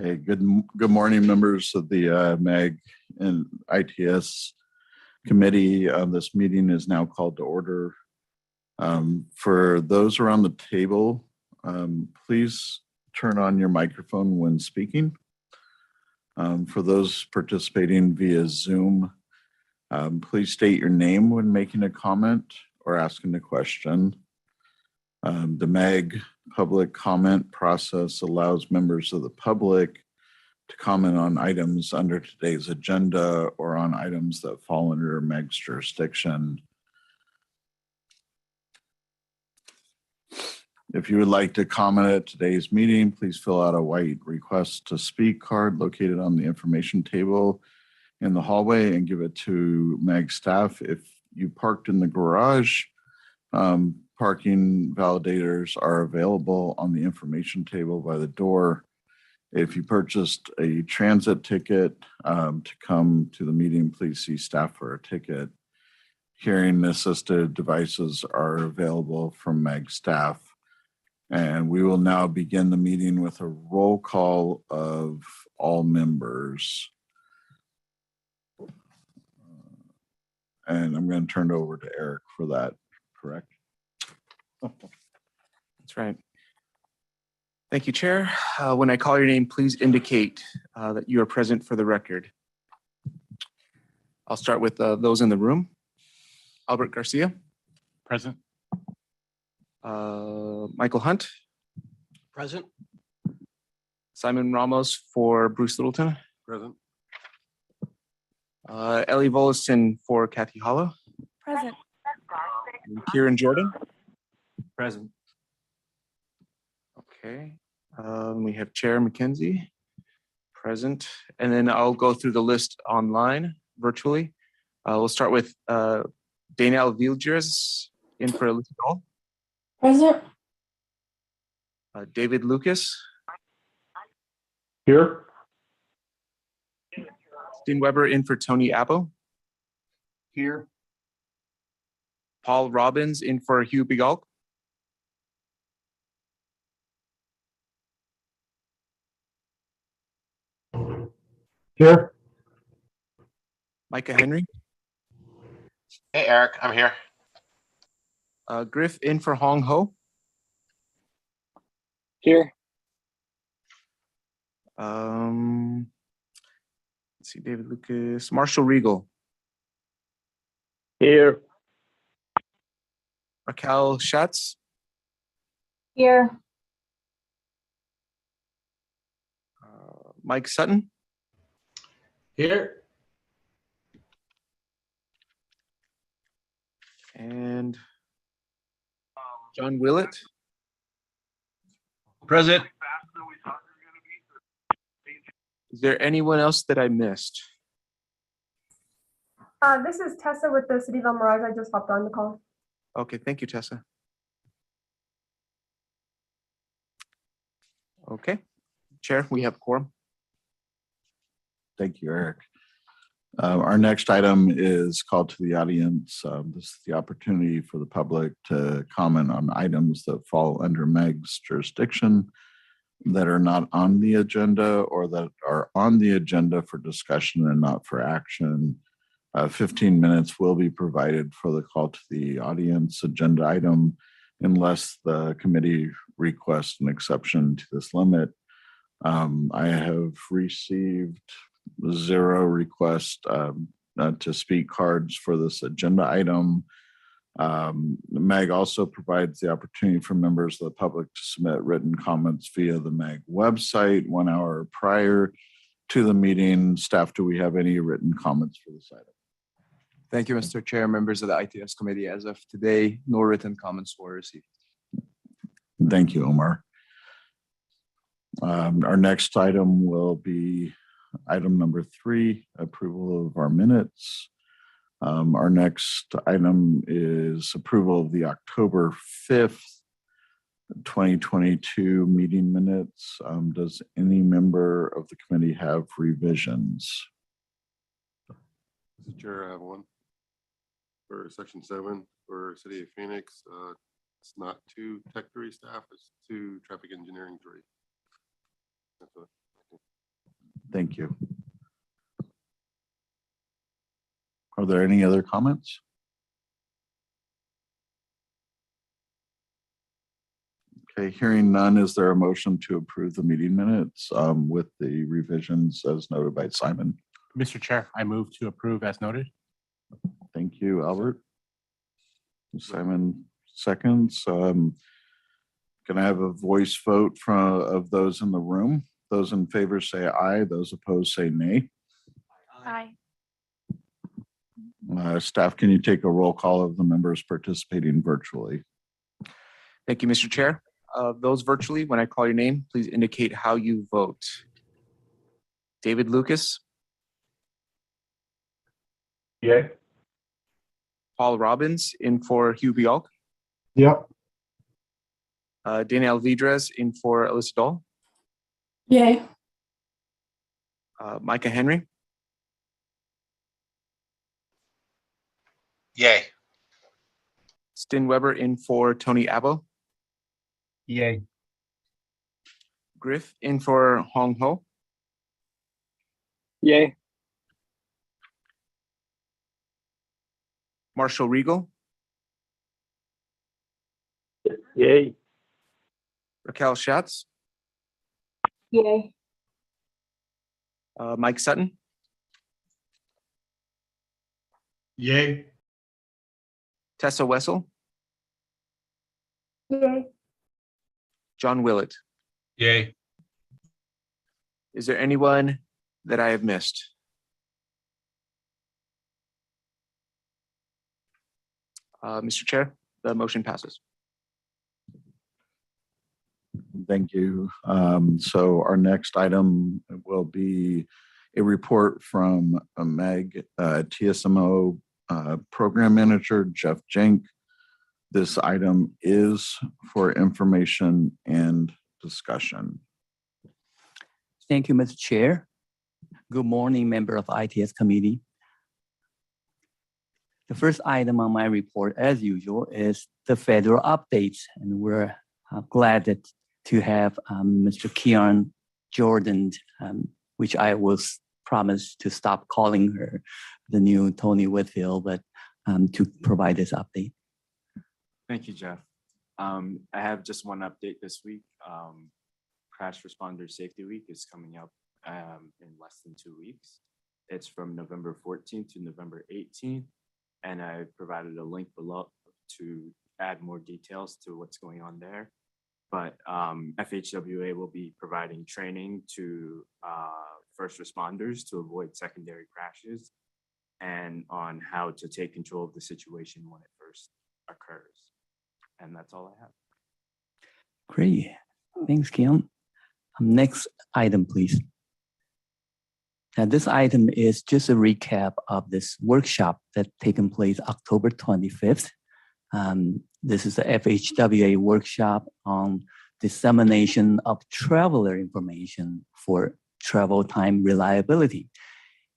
Okay, good morning, members of the MAG and ITS committee. This meeting is now called to order. For those around the table, please turn on your microphone when speaking. For those participating via Zoom, please state your name when making a comment or asking a question. The MAG public comment process allows members of the public to comment on items under today's agenda or on items that fall under MAG's jurisdiction. If you would like to comment at today's meeting, please fill out a white request to speak card located on the information table in the hallway and give it to MAG staff. If you parked in the garage, parking validators are available on the information table by the door. If you purchased a transit ticket to come to the meeting, please see staff for a ticket. Hearing assisted devices are available from MAG staff. And we will now begin the meeting with a roll call of all members. And I'm going to turn it over to Eric for that, correct? That's right. Thank you, Chair. When I call your name, please indicate that you are present for the record. I'll start with those in the room. Albert Garcia. Present. Michael Hunt. Present. Simon Ramos for Bruce Littleton. Present. Ellie Voleston for Kathy Hollow. Present. Kieran Jordan. Present. Okay. We have Chair McKenzie present, and then I'll go through the list online virtually. We'll start with Danielle Vilgers in for Elizabeth Hall. Present. David Lucas. Here. Dean Weber in for Tony Abbo. Here. Paul Robbins in for Hugh Bigalk. Here. Micah Henry. Hey, Eric, I'm here. Griff in for Hong Ho. Here. Let's see, David Lucas. Marshall Regal. Here. Raquel Schatz. Here. Mike Sutton. Here. And John Willett. Present. Is there anyone else that I missed? This is Tessa with the City of El Mirage. I just hopped on the call. Okay, thank you, Tessa. Okay, Chair, we have quorum. Thank you, Eric. Our next item is called to the audience. This is the opportunity for the public to comment on items that fall under MAG's jurisdiction that are not on the agenda or that are on the agenda for discussion and not for action. 15 minutes will be provided for the call to the audience agenda item unless the committee requests an exception to this limit. I have received 0 requests to speak cards for this agenda item. MAG also provides the opportunity for members of the public to submit written comments via the MAG website 1 hour prior to the meeting. Staff, do we have any written comments for this item? Thank you, Mr. Chair, members of the ITS committee. As of today, no written comments were received. Thank you, Omar. Our next item will be item number 3, approval of our minutes. Our next item is approval of the October 5th, 2022 meeting minutes. Does any member of the committee have revisions? Mr. Chair, I have one for section 7 for City of Phoenix. It's not to Tech 3 staff, it's to traffic engineering 3. That's what Thank you. Are there any other comments? Okay, hearing none, is there a motion to approve the meeting minutes with the revisions as noted by Simon? Mr. Chair, I move to approve as noted. Thank you, Albert. Simon seconds. Can I have a voice vote of those in the room? Those in favor say aye. Those opposed say nay. Aye. Staff, can you take a roll call of the members participating virtually? Thank you, Mr. Chair. Those virtually, when I call your name, please indicate how you vote. David Lucas, Yay. Paul Robbins in for Hugh Bialk, Yep. Danielle Vidres in for Alyssa Dahl, Yay. Micah Henry, Yay. Stin Weber in for Tony Abo, Yay. Griff in for Hong Ho, Yay. Marshall Regal, Yay. Raquel Schatz, Yay. Mike Sutton, Yay. Tessa Wessel, Yay. John Willett. Yay. Is there anyone that I have missed? Mr. Chair, the motion passes. Thank you. So our next item will be a report from Meg, TSMO Program Manager, Jeff Jenk. This item is for information and discussion. Thank you, Mr. Chair. Good morning, member of ITS committee. The first item on my report, as usual, is the federal updates, and we're glad to have Mr. Keon Jordan, which I was promised to stop calling her the new Tony Whitfield, but to provide this update. Thank you, Jeff. I have just one update this week. Crash Responder Safety Week is coming up in less than 2 weeks. It's from November 14th to November 18th. And I provided a link below to add more details to what's going on there. But FHWA will be providing training to first responders to avoid secondary crashes and on how to take control of the situation when it first occurs. And that's all I have. Great. Thanks, Keon. Next item, please. Now, this item is just a recap of this workshop that taken place October 25th. This is the FHWA workshop on dissemination of traveler information for travel time reliability.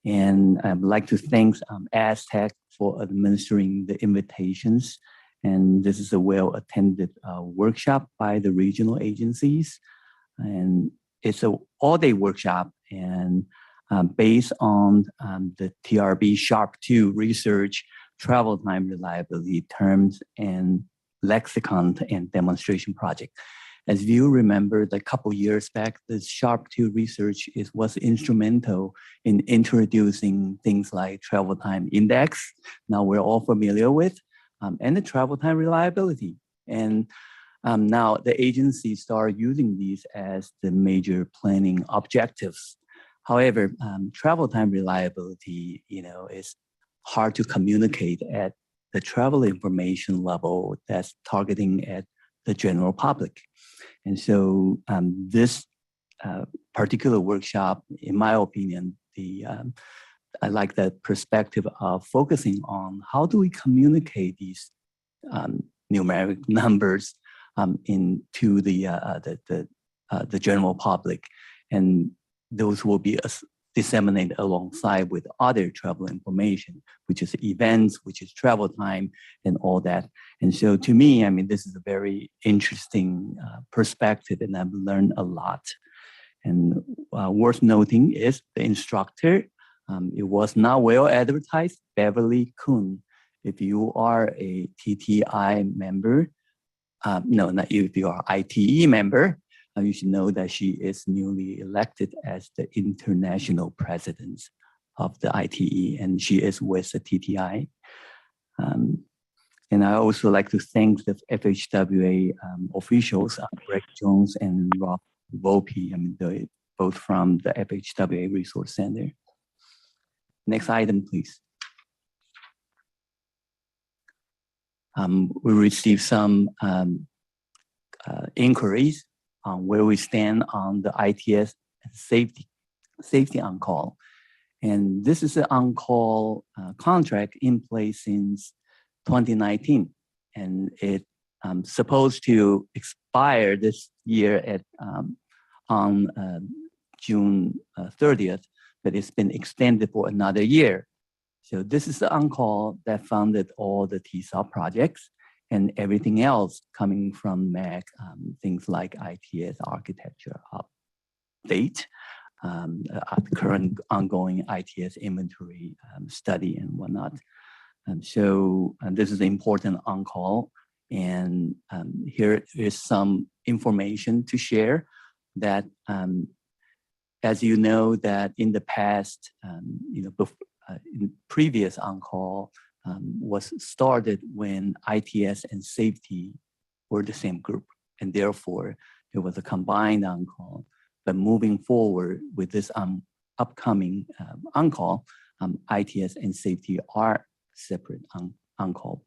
And I'd like to thank Aztec for administering the invitations. And this is a well-attended workshop by the regional agencies. And it's an all-day workshop, and based on the TRB Sharp 2 research, travel time reliability terms and lexicon and demonstration project. As you remember, a couple years back, the Sharp 2 research was instrumental in introducing things like travel time index, now we're all familiar with, and the travel time reliability. And now the agency start using these as the major planning objectives. However, travel time reliability, is hard to communicate at the travel information level that's targeting at the general public. And so this particular workshop, in my opinion, I like the perspective of focusing on how do we communicate these numeric numbers into the general public, and those will be disseminated alongside with other travel information, which is events, which is travel time, and all that. And so to me, this is a very interesting perspective, and I've learned a lot. And worth noting is the instructor. It was not well advertised, Beverly Kuhn. If you are a TTI member, no, not if you are ITE member, you should know that she is newly elected as the international president of the ITE, and she is with the TTI. And I also like to thank the FHWA officials, Greg Jones and Rob Volpe, both from the FHWA Resource Center. Next item, please. We received some inquiries on where we stand on the ITS safety on-call. And this is an on-call contract in place since 2019. And it's supposed to expire this year on June 30th, but it's been extended for another year. So this is the on-call that funded all the TSOP projects and everything else coming from MAC, things like ITS architecture update, current ongoing ITS inventory study and whatnot. So this is an important on-call. And here is some information to share that, as you know, that in the past, in previous on-call was started when ITS and safety were the same group, and therefore it was a combined on-call. But moving forward with this upcoming on-call, ITS and safety are separate on-call.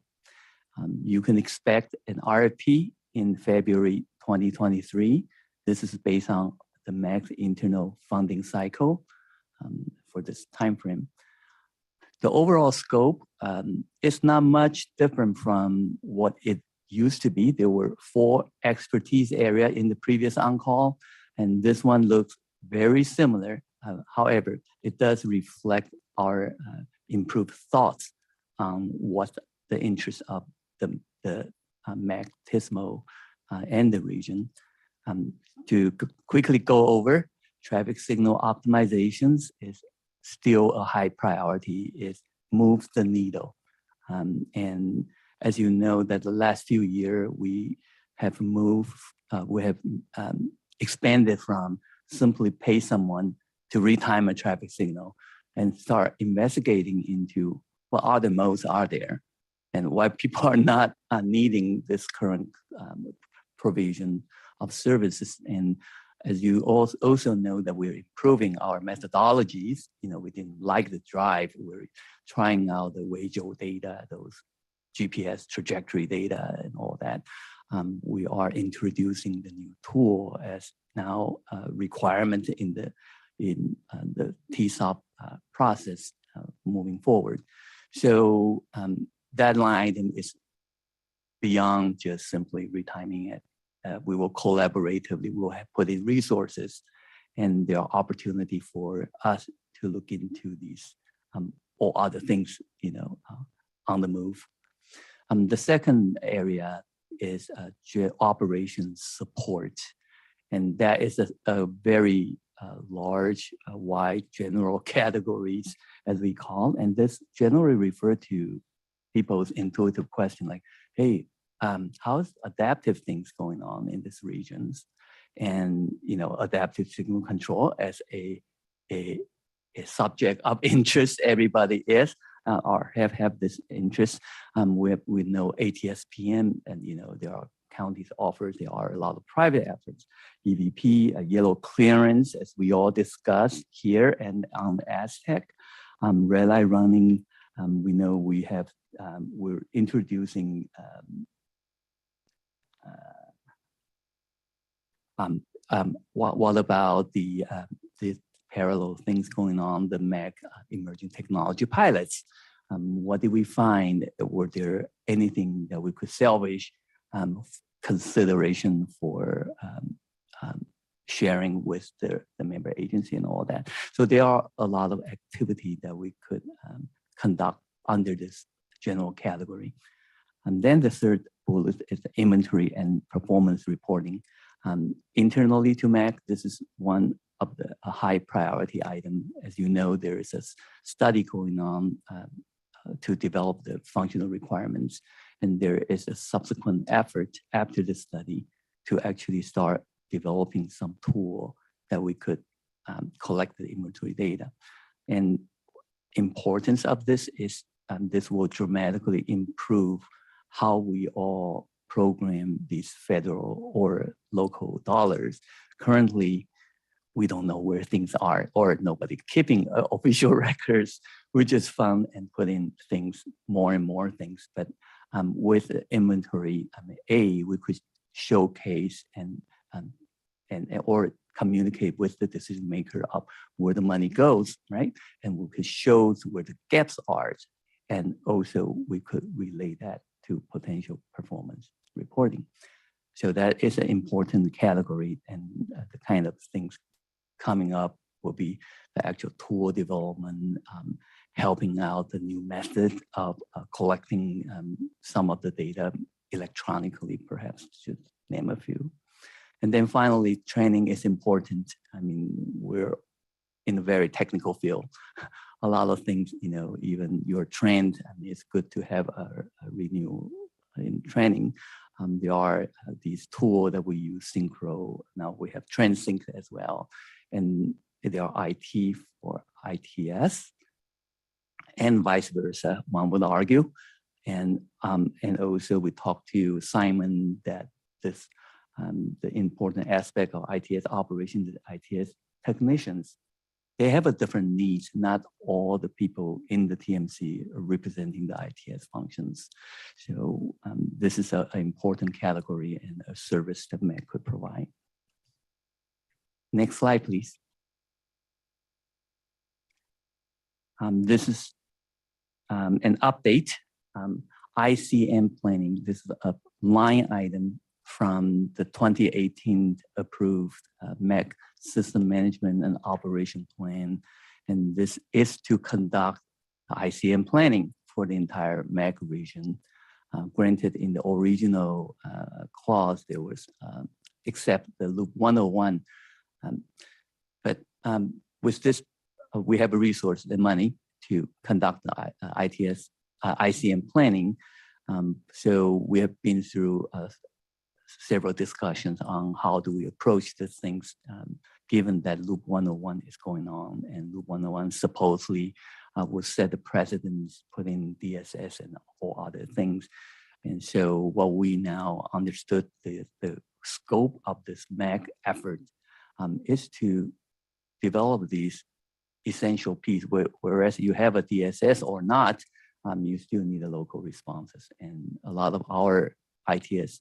You can expect an RFP in February 2023. This is based on the MAC's internal funding cycle for this timeframe. The overall scope is not much different from what it used to be. There were 4 expertise areas in the previous on-call, and this one looks very similar. However, it does reflect our improved thoughts on what the interests of the MAC, TISMO, and the region. To quickly go over, traffic signal optimizations is still a high priority. It moves the needle. And as you know, that the last few years, we have expanded from simply pay someone to retime a traffic signal and start investigating into what other modes are there and why people are not needing this current provision of services. And as you also know that we're improving our methodologies, we didn't like the drive. We're trying out the Wajo data, those GPS trajectory data and all that. We are introducing the new tool as now a requirement in the TSOP process moving forward. So that line item is beyond just simply retiming it. We will collaboratively, we'll have put in resources, and there are opportunity for us to look into these or other things, on the move. The second area is operations support, and that is a very large, wide general categories, as we call, and this generally refer to people's intuitive question like, hey, how's adaptive things going on in these regions? And adaptive signal control as a subject of interest, everybody is or have this interest. We know ATSPM, and there are counties offers. There are a lot of private efforts. EVP, yellow clearance, as we all discussed here and on Aztec, red light running. We know we have we're introducing. What about the parallel things going on, the MAC emerging technology pilots? What did we find? Were there anything that we could salvage consideration for sharing with the member agency and all that? So there are a lot of activity that we could conduct under this general category. And then the third bullet is the inventory and performance reporting. Internally to MAC, this is one of a high priority item. As you know, there is a study going on to develop the functional requirements, and there is a subsequent effort after the study to actually start developing some tool that we could collect the inventory data. And importance of this is this will dramatically improve how we all program these federal or local dollars. Currently, we don't know where things are, or nobody keeping official records. We just found and put in things, more and more things. But with the inventory, we could showcase and or communicate with the decision maker of where the money goes, right? And we could show where the gaps are. And also we could relay that to potential performance reporting. So that is an important category, and the kind of things coming up will be the actual tool development, helping out the new method of collecting some of the data electronically, perhaps, to name a few. And then finally, training is important. I mean, we're in a very technical field. A lot of things, even you're trained, and it's good to have a renewal in training. There are these tools that we use, Synchro. Now we have TrendSync as well. And there are IT for ITS and vice versa, one would argue. And also we talked to Simon that this, the important aspect of ITS operations, ITS technicians, they have a different needs. Not all the people in the TMC are representing the ITS functions. So this is an important category and a service that MEC could provide. Next slide, please. This is an update. ICM planning, this is a line item from the 2018 approved MEC System Management and Operation Plan. And this is to conduct ICM planning for the entire MEC region. Granted, in the original clause, there was except the Loop 101. But with this, we have a resource and money to conduct the ICM planning. So we have been through several discussions on how do we approach these things, given that Loop 101 is going on, and Loop 101 supposedly will set the precedence, put in DSS and all other things. And so what we now understood the scope of this MAC effort is to develop these essential pieces, whereas you have a DSS or not, you still need a local responses. And a lot of our ITS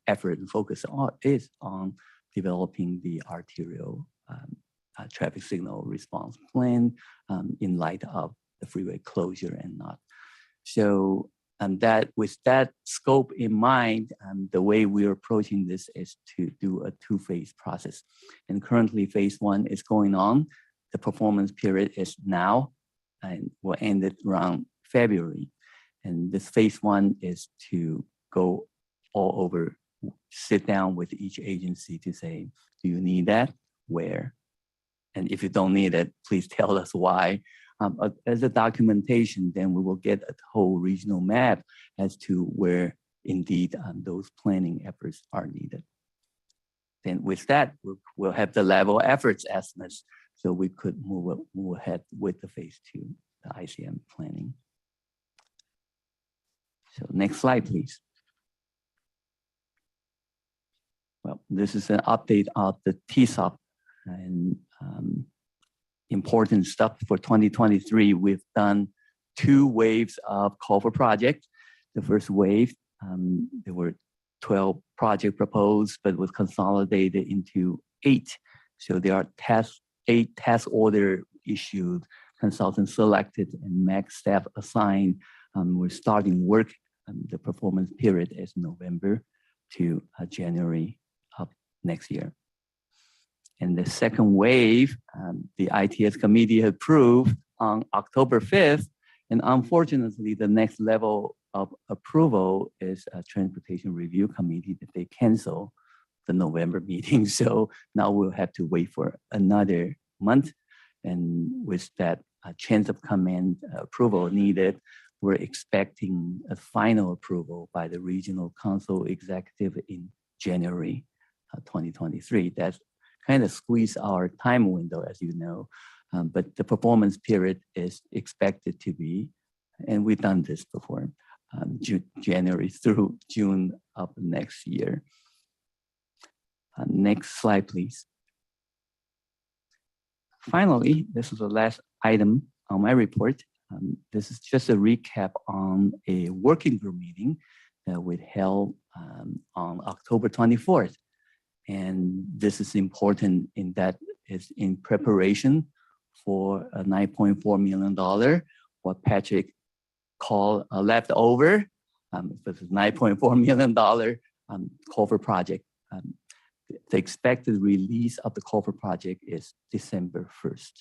effort and focus is on developing the arterial traffic signal response plan in light of the freeway closure and not. So that with that scope in mind, the way we're approaching this is to do a two-phase process. And currently phase 1 is going on. The performance period is now and will end it around February. And this phase 1 is to go all over, sit down with each agency to say, do you need that? Where? And if you don't need it, please tell us why. As a documentation, then we will get a whole regional map as to where indeed those planning efforts are needed. Then with that, we'll have the level efforts estimates, so we could move ahead with the phase 2, the ICM planning. So next slide, please. Well, this is an update of the TSOP, and important stuff for 2023. We've done 2 waves of culvert project. The first wave, there were 12 projects proposed, but was consolidated into 8. So there are 8 task order issued, consultants selected, and MAC staff assigned. We're starting work. The performance period is November to January of next year. And the second wave, the ITS committee approved on October 5th. And unfortunately, the next level of approval is a transportation review committee that they cancel the November meeting. So now we'll have to wait for another month. And with that chance of comment approval needed, we're expecting a final approval by the Regional Council Executive in January 2023. That's kind of squeeze our time window, as you know, but the performance period is expected to be, and we've done this before, January through June of next year. Next slide, please. Finally, this is the last item on my report. This is just a recap on a working group meeting that we held on October 24th. And this is important in that it's in preparation for a $9.4 million, what Patrick called a leftover. This is $9.4 million culvert project. The expected release of the culvert project is December 1st.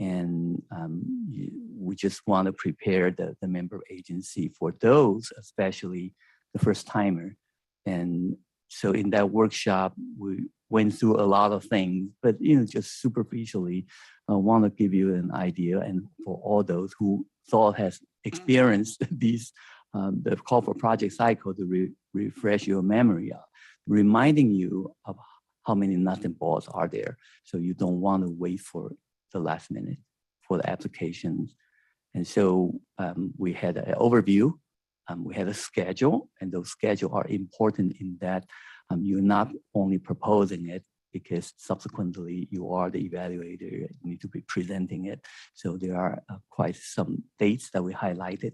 And we just want to prepare the member agency for those, especially the first timer. And so in that workshop, we went through a lot of things, but just superficially, I want to give you an idea. And for all those who thought has experienced these, the culvert project cycle to refresh your memory, reminding you of how many nuts and bolts are there. So you don't want to wait for the last minute for the applications. And so we had an overview, we had a schedule, and those schedules are important in that you're not only proposing it, because subsequently you are the evaluator, you need to be presenting it. So there are quite some dates that we highlighted.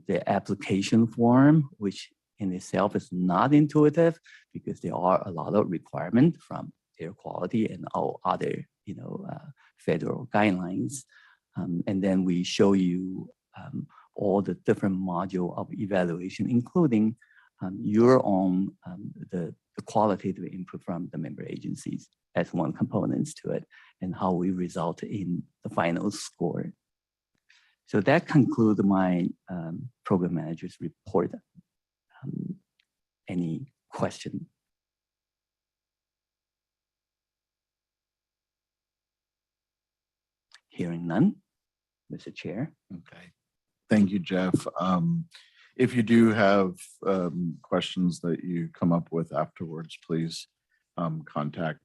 The application form, which in itself is not intuitive because there are a lot of requirements from air quality and all other federal guidelines. And then we show you all the different module of evaluation, including your own, the qualitative input from the member agencies as one component to it, and how we result in the final score. So that concludes my program manager's report. Any question? Hearing none, Mr. Chair. Okay. Thank you, Jeff. If you do have questions that you come up with afterwards, please contact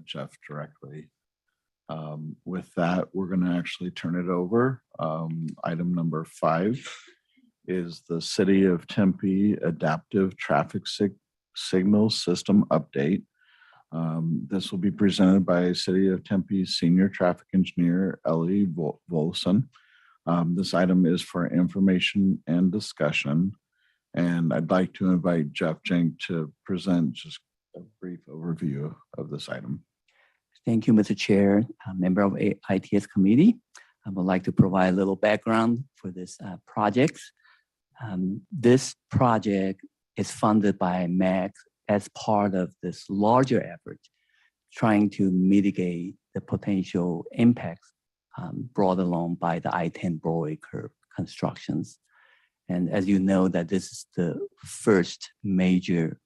Jeff directly. With that, we're going to actually turn it over. Item number 5 is the City of Tempe Adaptive Traffic Signal System Update. This will be presented by City of Tempe Senior Traffic Engineer Ellie Volson. This item is for information and discussion, and I'd like to invite Jeff Jenk to present just a brief overview of this item. Thank you, Mr. Chair, a member of ITS committee. I would like to provide a little background for this project. This project is funded by MAG as part of this larger effort, trying to mitigate the potential impacts brought along by the I-10 Broadway curve constructions. And as you know, that this is the first major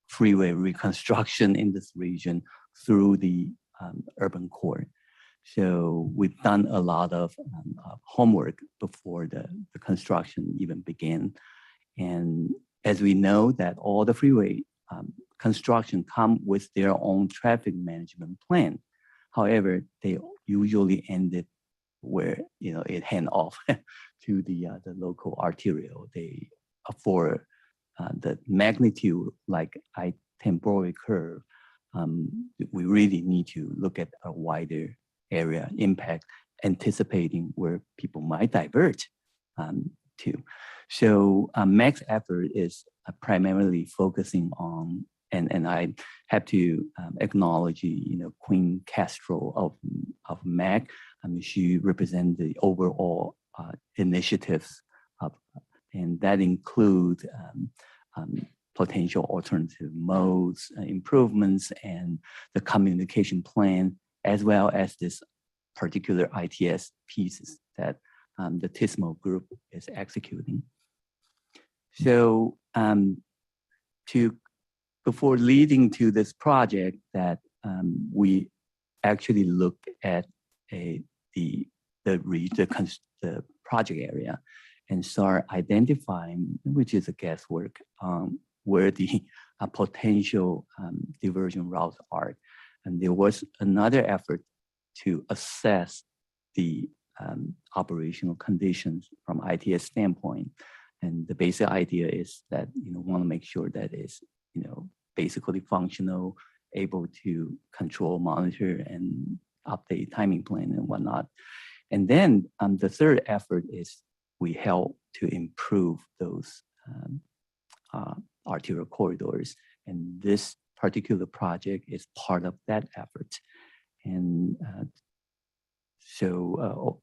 freeway reconstruction in this region through the urban core. So we've done a lot of homework before the construction even began. And as we know that all the freeway construction come with their own traffic management plan. However, they usually ended where it hand off to the local arterial. They for the magnitude like I-10 Broadway curve, we really need to look at a wider area impact, anticipating where people might divert to. So MAG's effort is primarily focusing on, and I have to acknowledge, Queen Castro of MAG. She represents the overall initiatives and that include potential alternative modes, improvements, and the communication plan, as well as this particular ITS pieces that the TISMO group is executing. So to before leading to this project that we actually looked at the project area and start identifying, which is a guesswork, where the potential diversion routes are. And there was another effort to assess the operational conditions from ITS standpoint. And the basic idea is that, want to make sure that it's, basically functional, able to control, monitor, and update timing plan and whatnot. And then the third effort is we help to improve those arterial corridors. And this particular project is part of that effort. And so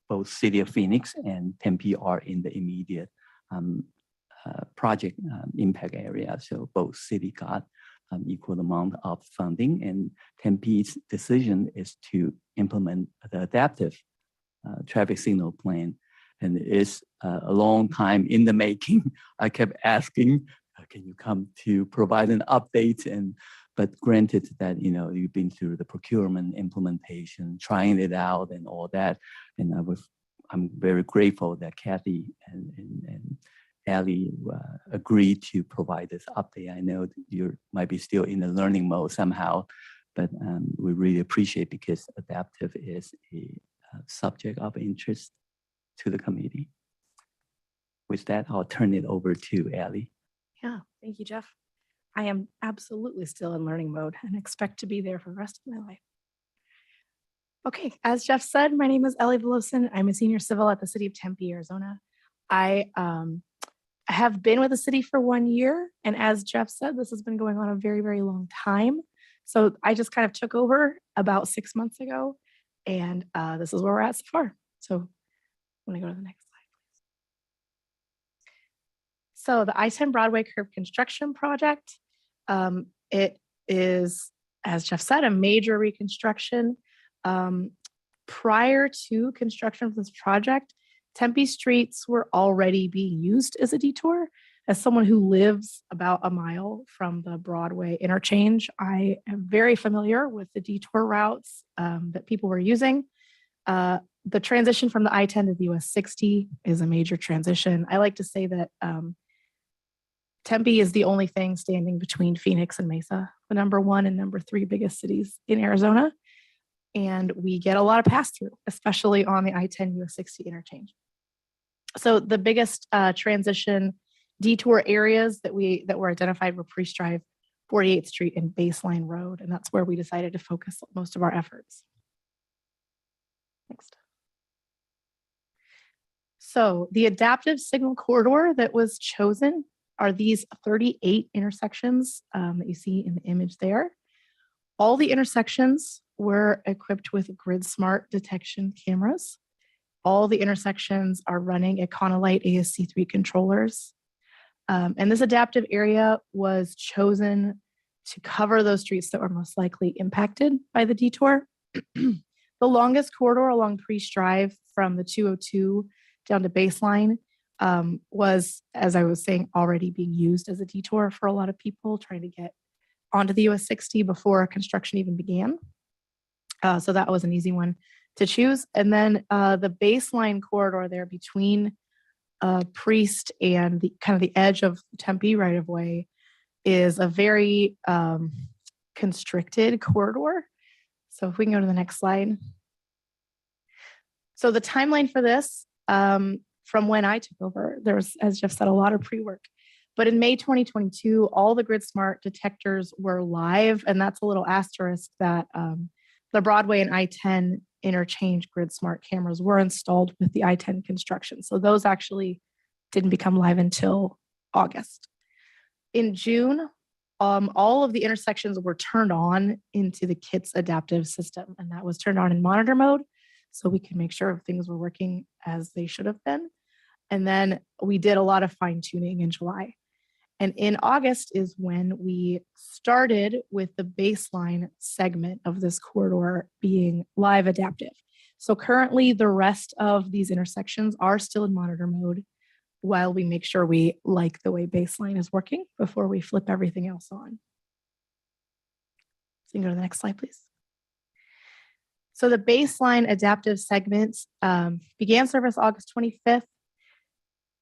both City of Phoenix and Tempe are in the immediate project impact area. So both city got equal amount of funding, and Tempe's decision is to implement the adaptive traffic signal plan. And it's a long time in the making. I kept asking, can you come to provide an update? But granted that, you've been through the procurement, implementation, trying it out and all that. And I'm very grateful that Kathy and Allie agreed to provide this update. I know you might be still in the learning mode somehow, but we really appreciate, because adaptive is a subject of interest to the committee. With that, I'll turn it over to Allie. Yeah, thank you, Jeff. I am absolutely still in learning mode and expect to be there for the rest of my life. Okay, as Jeff said, my name is Ellie Velosin. I'm a senior civil at the City of Tempe, Arizona. I have been with the city for 1 year, and as Jeff said, this has been going on a very, very long time. So I just kind of took over about 6 months ago, and this is where we're at so far. So I'm going to go to the next slide, please. So the I-10 Broadway curb construction project, it is, as Jeff said, a major reconstruction. Prior to construction of this project, Tempe streets were already being used as a detour. As someone who lives about a mile from the Broadway interchange, I am very familiar with the detour routes that people were using. The transition from the I-10 to the US 60 is a major transition. I like to say that Tempe is the only thing standing between Phoenix and Mesa, the #1 and #3 biggest cities in Arizona. And we get a lot of pass through, especially on the I-10 US 60 interchange. So the biggest transition detour areas that were identified were Priest Drive, 48th Street, and Baseline Road. And that's where we decided to focus most of our efforts. Next. So the adaptive signal corridor that was chosen are these 38 intersections that you see in the image there. All the intersections were equipped with grid smart detection cameras. All the intersections are running Econolite ASC3 controllers. And this adaptive area was chosen to cover those streets that were most likely impacted by the detour. The longest corridor along Priest Drive from the 202 down to Baseline was, as I was saying, already being used as a detour for a lot of people trying to get onto the US 60 before construction even began. So that was an easy one to choose. And then the Baseline corridor there between Priest and the kind of the edge of Tempe right of way is a very constricted corridor. So if we can go to the next slide. So the timeline for this, from when I took over, there was, as Jeff said, a lot of pre-work. But in May 2022, all the grid smart detectors were live, and that's a little asterisk that the Broadway and I-10 interchange grid smart cameras were installed with the I-10 construction. So those actually didn't become live until August. In June, all of the intersections were turned on into the KITS adaptive system, and that was turned on in monitor mode so we could make sure things were working as they should have been. And then we did a lot of fine tuning in July. And in August is when we started with the Baseline segment of this corridor being live adaptive. So currently the rest of these intersections are still in monitor mode. while we make sure we like the way baseline is working before we flip everything else on. So you can go to the next slide, please. So the baseline adaptive segment began service August 25th.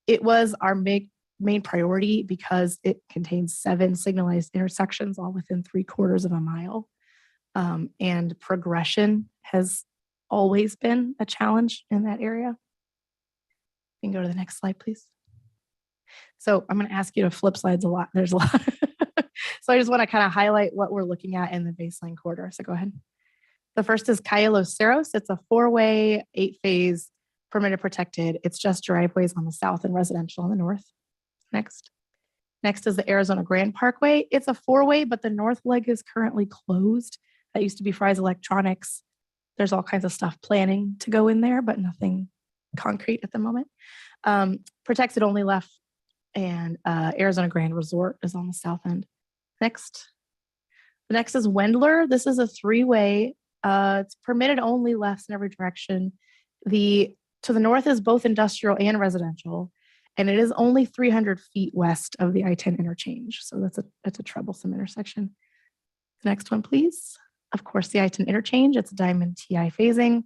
It was our main priority because it contains 7 signalized intersections, all within 3/4 of a mile. And progression has always been a challenge in that area. You can go to the next slide, please. So I'm going to ask you to flip slides a lot. There's a lot. So I just want to kind of highlight what we're looking at in the baseline corridor. So go ahead. The first is Calle Los Cerros. It's a 4-way, 8-phase, permitted protected. It's just driveways on the south and residential on the north. Next. Next is the Arizona Grand Parkway. It's a 4-way, but the north leg is currently closed. That used to be Fry's Electronics. There's all kinds of stuff planning to go in there, but nothing concrete at the moment. Protected only left, and Arizona Grand Resort is on the south end. Next. The next is Wendler. This is a 3-way. It's permitted only lefts in every direction. To the north is both industrial and residential, and it is only 300 feet west of the I-10 interchange. So that's a troublesome intersection. The next one, please. Of course, the I-10 interchange. It's a diamond TI phasing.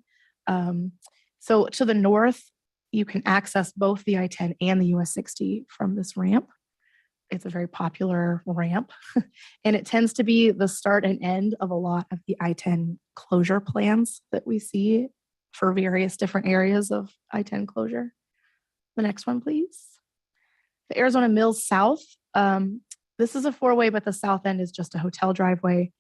So to the north, you can access both the I-10 and the US 60 from this ramp. It's a very popular ramp, and it tends to be the start and end of a lot of the I-10 closure plans that we see for various different areas of I-10 closure. The next one, please. The Arizona Mills South. This is a 4-way, but the south end is just a hotel driveway.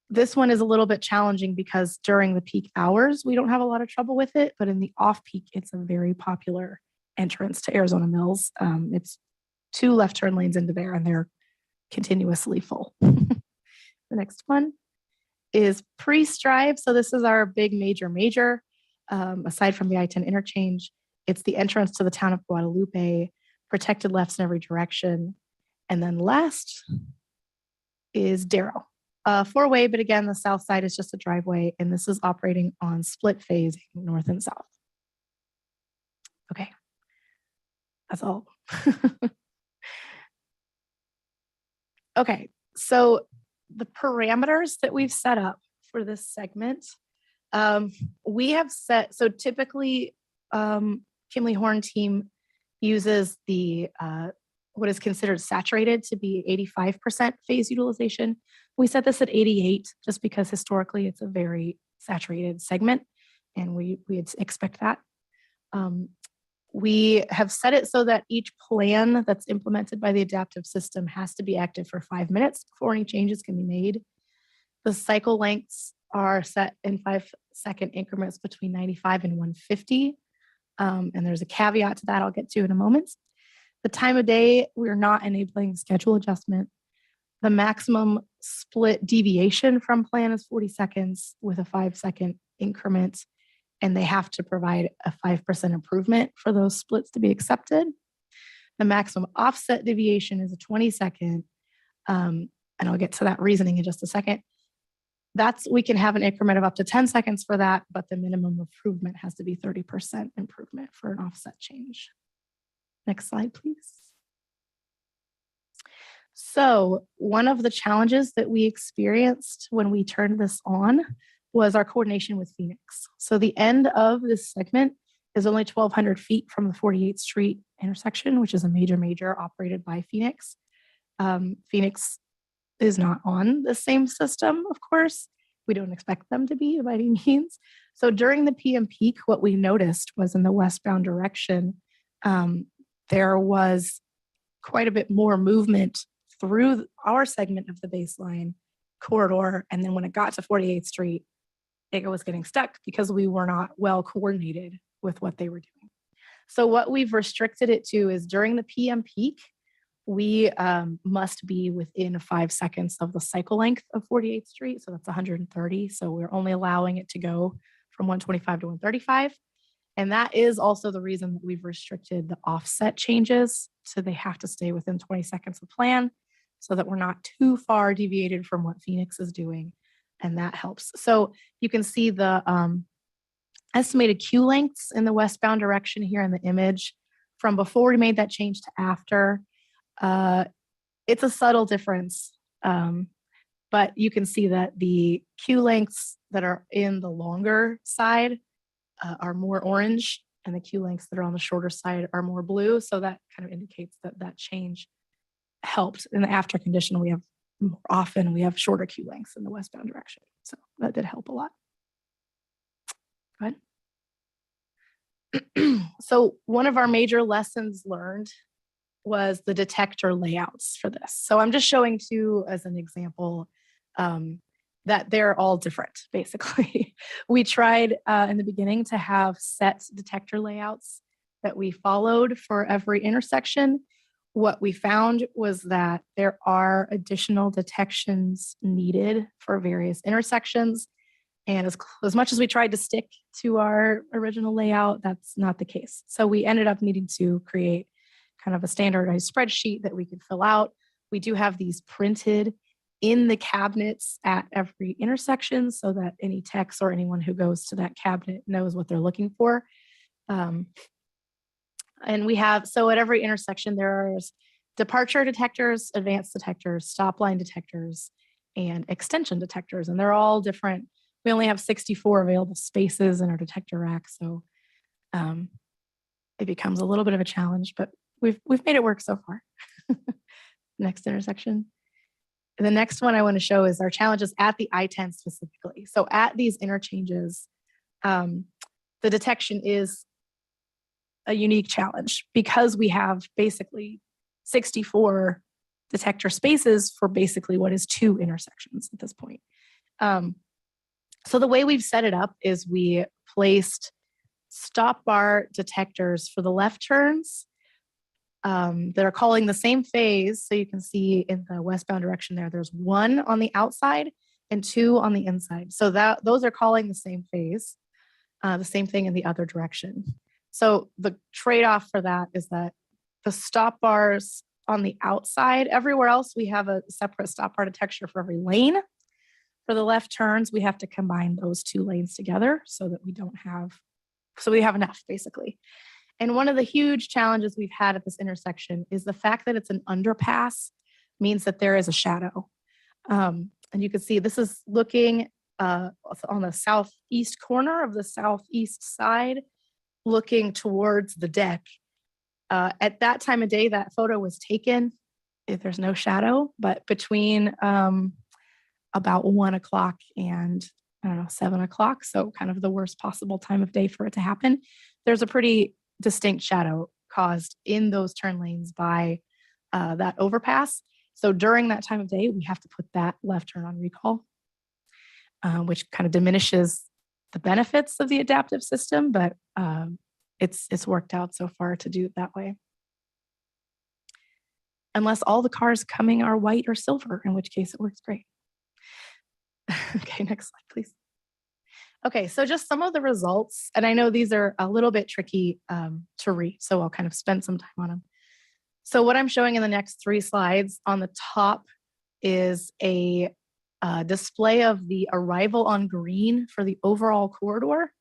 This one is a little bit challenging because during the peak hours, we don't have a lot of trouble with it, but in the off-peak, it's a very popular entrance to Arizona Mills. It's 2 left turn lanes into there, and they're continuously full. The next one is Priest Drive. So this is our big major, aside from the I-10 interchange. It's the entrance to the town of Guadalupe, protected lefts in every direction. And then last is Darrow. 4-way, but again, the south side is just a driveway, and this is operating on split phase north and south. Okay, that's all. Okay, so the parameters that we've set up for this segment, we have set, so typically Kimley Horn team uses the what is considered saturated to be 85% phase utilization. We set this at 88 just because historically it's a very saturated segment, and we expect that. We have set it so that each plan that's implemented by the adaptive system has to be active for 5 minutes before any changes can be made. The cycle lengths are set in 5-second increments between 95 and 150. And there's a caveat to that I'll get to in a moment. The time of day, we're not enabling schedule adjustment. The maximum split deviation from plan is 40 seconds with a 5-second increment, and they have to provide a 5% improvement for those splits to be accepted. The maximum offset deviation is a 20-second, and I'll get to that reasoning in just a second. We can have an increment of up to 10 seconds for that, but the minimum improvement has to be 30% improvement for an offset change. Next slide, please. So one of the challenges that we experienced when we turned this on was our coordination with Phoenix. So the end of this segment is only 1,200 feet from the 48th Street intersection, which is a major operated by Phoenix. Phoenix is not on the same system, of course. We don't expect them to be by any means. So during the PM peak, what we noticed was in the westbound direction, there was quite a bit more movement through our segment of the baseline corridor. And then when it got to 48th Street, it was getting stuck because we were not well coordinated with what they were doing. So what we've restricted it to is during the PM peak, we must be within 5 seconds of the cycle length of 48th Street. So that's 130. So we're only allowing it to go from 125 to 135. And that is also the reason that we've restricted the offset changes. So they have to stay within 20 seconds of plan so that we're not too far deviated from what Phoenix is doing. And that helps. So you can see the estimated queue lengths in the westbound direction here in the image. from before we made that change to after, it's a subtle difference. But you can see that the queue lengths that are in the longer side are more orange, and the queue lengths that are on the shorter side are more blue. So that kind of indicates that that change helped. In the after condition, we have more often we have shorter queue lengths in the westbound direction. So that did help a lot. Go ahead. So one of our major lessons learned was the detector layouts for this. So I'm just showing two as an example that they're all different, basically. We tried in the beginning to have set detector layouts that we followed for every intersection. What we found was that there are additional detections needed for various intersections. And as much as we tried to stick to our original layout, that's not the case. So we ended up needing to create kind of a standardized spreadsheet that we could fill out. We do have these printed in the cabinets at every intersection so that any techs or anyone who goes to that cabinet knows what they're looking for. And we have, so at every intersection, there's departure detectors, advanced detectors, stop line detectors, and extension detectors. And they're all different. We only have 64 available spaces in our detector rack. So it becomes a little bit of a challenge, but we've made it work so far. Next intersection. The next one I want to show is our challenges at the I-10 specifically. So at these interchanges, the detection is a unique challenge because we have basically 64 detector spaces for basically what is 2 intersections at this point. So the way we've set it up is we placed stop bar detectors for the left turns that are calling the same phase. So you can see in the westbound direction there's 1 on the outside and 2 on the inside. So those are calling the same phase, the same thing in the other direction. So the trade-off for that is that the stop bars on the outside, everywhere else we have a separate stop bar detection for every lane. For the left turns, we have to combine those 2 lanes together so that we have enough basically. And one of the huge challenges we've had at this intersection is the fact that it's an underpass means that there is a shadow. And you can see this is looking on the southeast corner of the southeast side, looking towards the deck. At that time of day, that photo was taken. There's no shadow, but between about 1 o'clock and 7 o'clock, so kind of the worst possible time of day for it to happen, there's a pretty distinct shadow caused in those turn lanes by that overpass. So during that time of day, we have to put that left turn on recall, which kind of diminishes the benefits of the adaptive system, but it's worked out so far to do it that way. Unless all the cars coming are white or silver, in which case it works great. Okay, next slide, please. Okay, so just some of the results, and I know these are a little bit tricky to read, so I'll kind of spend some time on them. So what I'm showing in the next 3 slides, on the top is a display of the arrival on green for the overall corridor,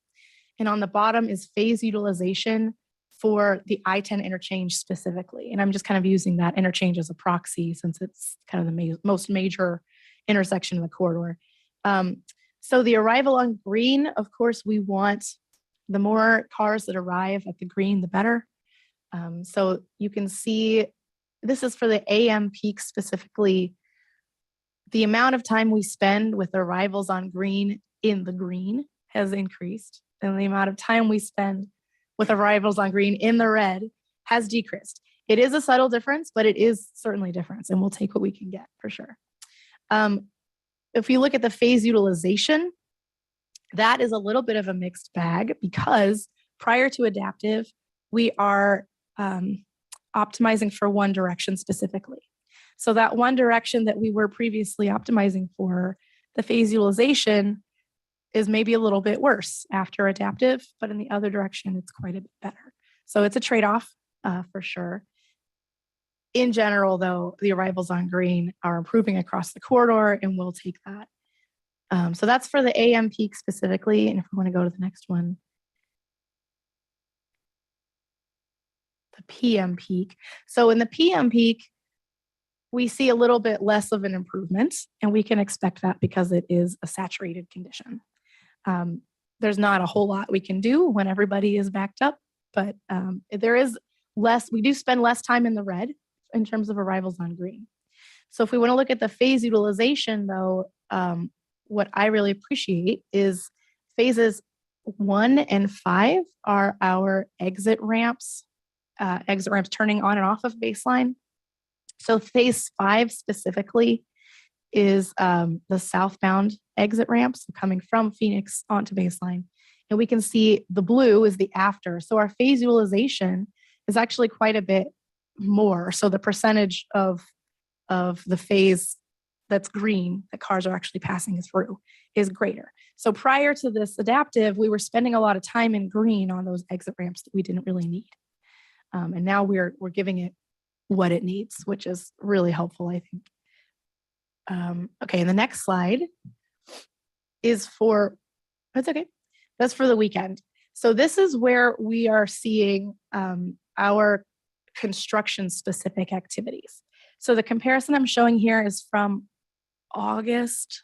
and on the bottom is phase utilization for the I-10 interchange specifically. And I'm just kind of using that interchange as a proxy since it's kind of the most major intersection in the corridor. So the arrival on green, of course, we want the more cars that arrive at the green, the better. So you can see this is for the AM peak specifically. The amount of time we spend with arrivals on green in the green has increased, and the amount of time we spend with arrivals on green in the red has decreased. It is a subtle difference, but it is certainly a difference, and we'll take what we can get for sure. If you look at the phase utilization, that is a little bit of a mixed bag because prior to adaptive, we are optimizing for one direction specifically. So that one direction that we were previously optimizing for, the phase utilization is maybe a little bit worse after adaptive, but in the other direction, it's quite a bit better. So it's a trade-off for sure. In general, though, the arrivals on green are improving across the corridor, and we'll take that. So that's for the AM peak specifically. And if we want to go to the next one, the PM peak. So in the PM peak, we see a little bit less of an improvement, and we can expect that because it is a saturated condition. There's not a whole lot we can do when everybody is backed up, but there is less, we do spend less time in the red in terms of arrivals on green. So if we want to look at the phase utilization though, what I really appreciate is phases 1 and 5 are our exit ramps turning on and off of baseline. So phase 5 specifically is the southbound exit ramps coming from Phoenix onto baseline. And we can see the blue is the after. So our phase utilization is actually quite a bit more. So the percentage of the phase that's green that cars are actually passing through is greater. So prior to this adaptive, we were spending a lot of time in green on those exit ramps that we didn't really need. And now we're giving it what it needs, which is really helpful, I think. Okay, and the next slide is for, that's okay, that's for the weekend. So this is where we are seeing our construction specific activities. So the comparison I'm showing here is from August,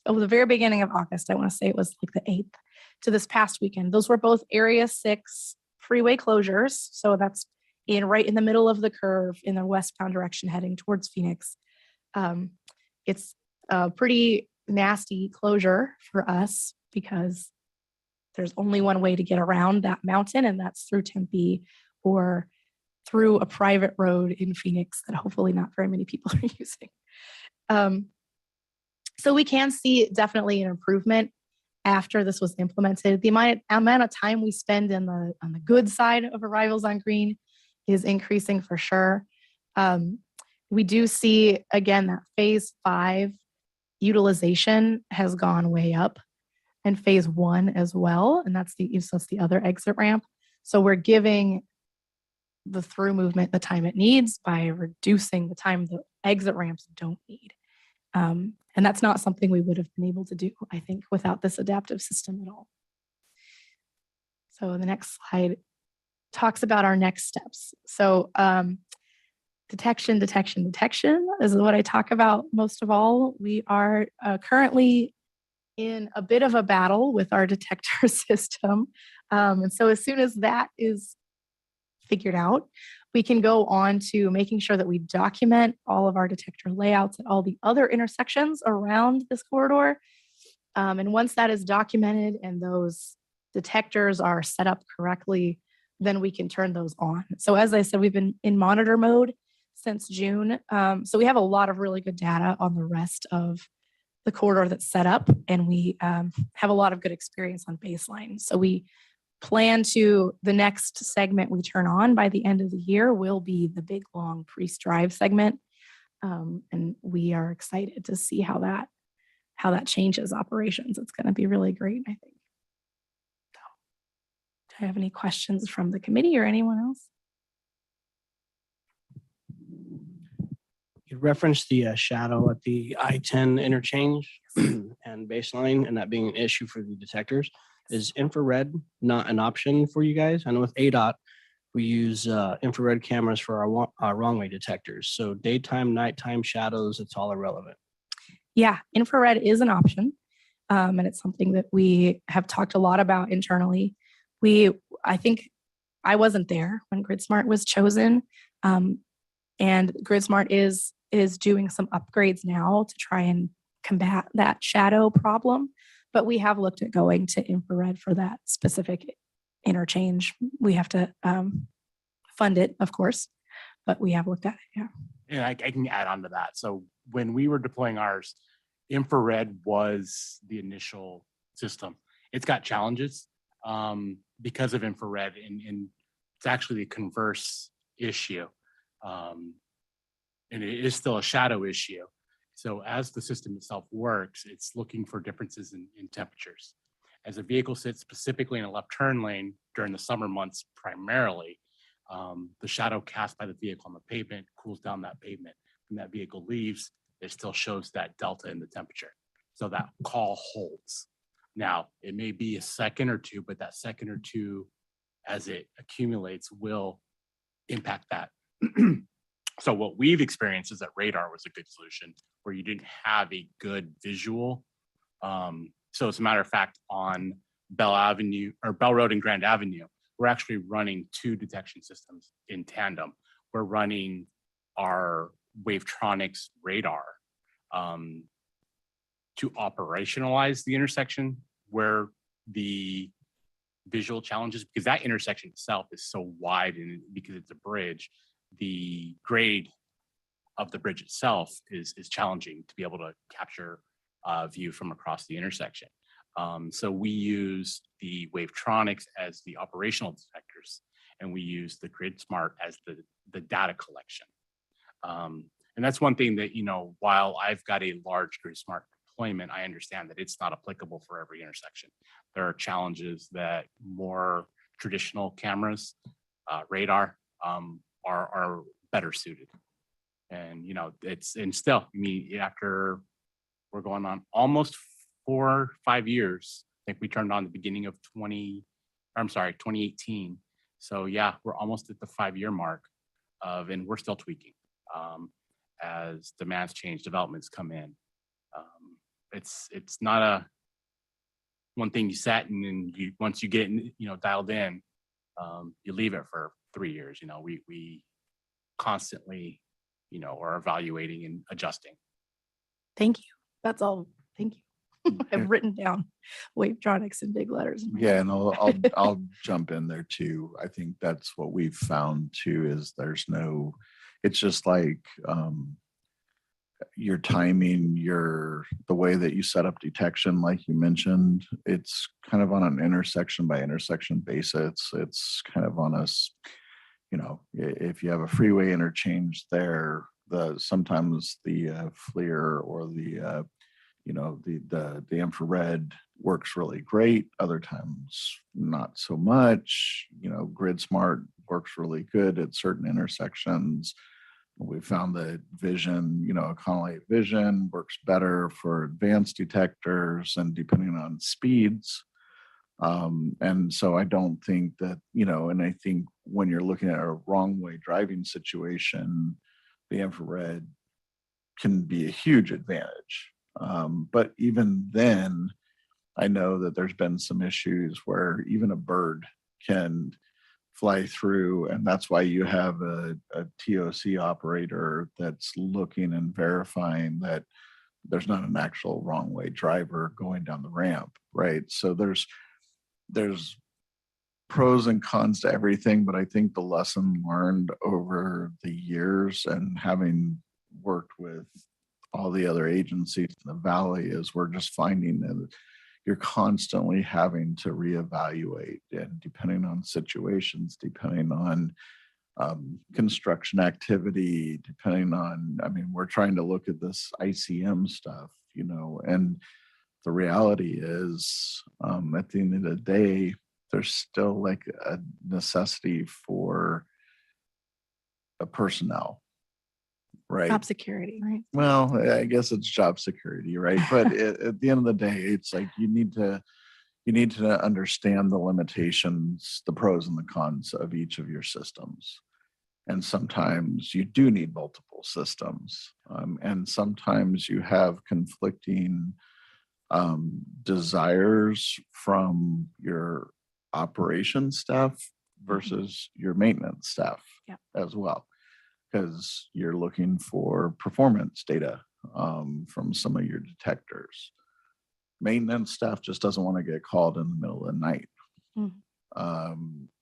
the very beginning of August, I want to say it was like the 8th, to this past weekend. Those were both Area 6 freeway closures. So that's right in the middle of the curve in the westbound direction heading towards Phoenix. It's a pretty nasty closure for us because there's only one way to get around that mountain, and that's through Tempe or through a private road in Phoenix that hopefully not very many people are using. So we can see definitely an improvement after this was implemented. The amount of time we spend on the good side of arrivals on green is increasing for sure. We do see, again, that phase 5 utilization has gone way up, and phase 1 as well. And that's the other exit ramp. So we're giving the through movement the time it needs by reducing the time the exit ramps don't need. And that's not something we would have been able to do, I think, without this adaptive system at all. So the next slide talks about our next steps. So detection is what I talk about most of all. We are currently in a bit of a battle with our detector system. And so as soon as that is figured out, we can go on to making sure that we document all of our detector layouts at all the other intersections around this corridor. And once that is documented and those detectors are set up correctly, then we can turn those on. So as I said, we've been in monitor mode since June. So we have a lot of really good data on the rest of the corridor that's set up, and we have a lot of good experience on baseline. So we plan to, the next segment we turn on by the end of the year will be the big long Priest Drive segment. And we are excited to see how that changes operations. It's going to be really great, I think. So, do I have any questions from the committee or anyone else? You referenced the shadow at the I-10 interchange and baseline, and that being an issue for the detectors. Is infrared not an option for you guys? I know with ADOT, we use infrared cameras for our wrong-way detectors. So daytime, nighttime shadows, it's all irrelevant. Yeah, infrared is an option. And it's something that we have talked a lot about internally. I think I wasn't there when GridSmart was chosen. And GridSmart is doing some upgrades now to try and combat that shadow problem. But we have looked at going to infrared for that specific interchange. We have to fund it, of course, but we have looked at it, yeah. And I can add on to that. So when we were deploying ours, infrared was the initial system. It's got challenges because of infrared, and it's actually a converse issue. And it is still a shadow issue. So as the system itself works, it's looking for differences in temperatures. As a vehicle sits specifically in a left turn lane during the summer months primarily, the shadow cast by the vehicle on the pavement cools down that pavement. When that vehicle leaves, it still shows that delta in the temperature. So that call holds. Now, it may be a second or two, but that second or two, as it accumulates, will impact that. So what we've experienced is that radar was a good solution where you didn't have a good visual. So as a matter of fact, on Bell Avenue or Bell Road and Grand Avenue, we're actually running 2 detection systems in tandem. We're running our Wavetronics radar to operationalize the intersection where the visual challenges, because that intersection itself is so wide and because it's a bridge, the grade of the bridge itself is challenging to be able to capture a view from across the intersection. So we use the Wavetronics as the operational detectors, and we use the Grid Smart as the data collection. And that's one thing that, you know, while I've got a large Grid Smart deployment, I understand that it's not applicable for every intersection. There are challenges that more traditional cameras, radar, are better suited. And, you know, and still, I mean, after we're going on almost 4 or 5 years, I think we turned on the beginning of 2018. So yeah, we're almost at the 5-year mark and we're still tweaking as demands change, developments come in. It's not a one thing you set and then once you get, you know, dialed in, you leave it for 3 years. You know, we constantly, you know, are evaluating and adjusting. Thank you. That's all. Thank you. I've written down Wavetronics in big letters. in my Yeah, notes. and I'll jump in there too. I think that's what we've found too, is it's just like your timing, the way that you set up detection, like you mentioned, it's kind of on an intersection by intersection basis. It's kind of on us, you know, if you have a freeway interchange there, sometimes the FLIR or the you know, the infrared works really great. Other times, not so much. You know, Grid Smart works really good at certain intersections. We found that vision, you know, Econolite vision works better for advanced detectors and depending on speeds. And so I don't think that, you know, and I think when you're looking at a wrong way driving situation, the infrared can be a huge advantage. But even then, I know that there's been some issues where even a bird can fly through, and that's why you have a TOC operator that's looking and verifying that there's not an actual wrong way driver going down the ramp, right? So there's pros and cons to everything, but I think the lesson learned over the years and having worked with all the other agencies in the valley is we're just finding that you're constantly having to reevaluate, and depending on situations, depending on construction activity, depending on, I mean, we're trying to look at this ICM stuff, you know, and the reality is at the end of the day, there's still like a necessity for a personnel. Right. Job security, right? Well, I guess it's job security, right? But at the end of the day, it's like you need to understand the limitations, the pros and the cons of each of your systems. And sometimes you do need multiple systems. And sometimes you have conflicting desires from your operations staff versus your maintenance staff as well. Because you're looking for performance data from some of your detectors. Maintenance staff just doesn't want to get called in the middle of the night.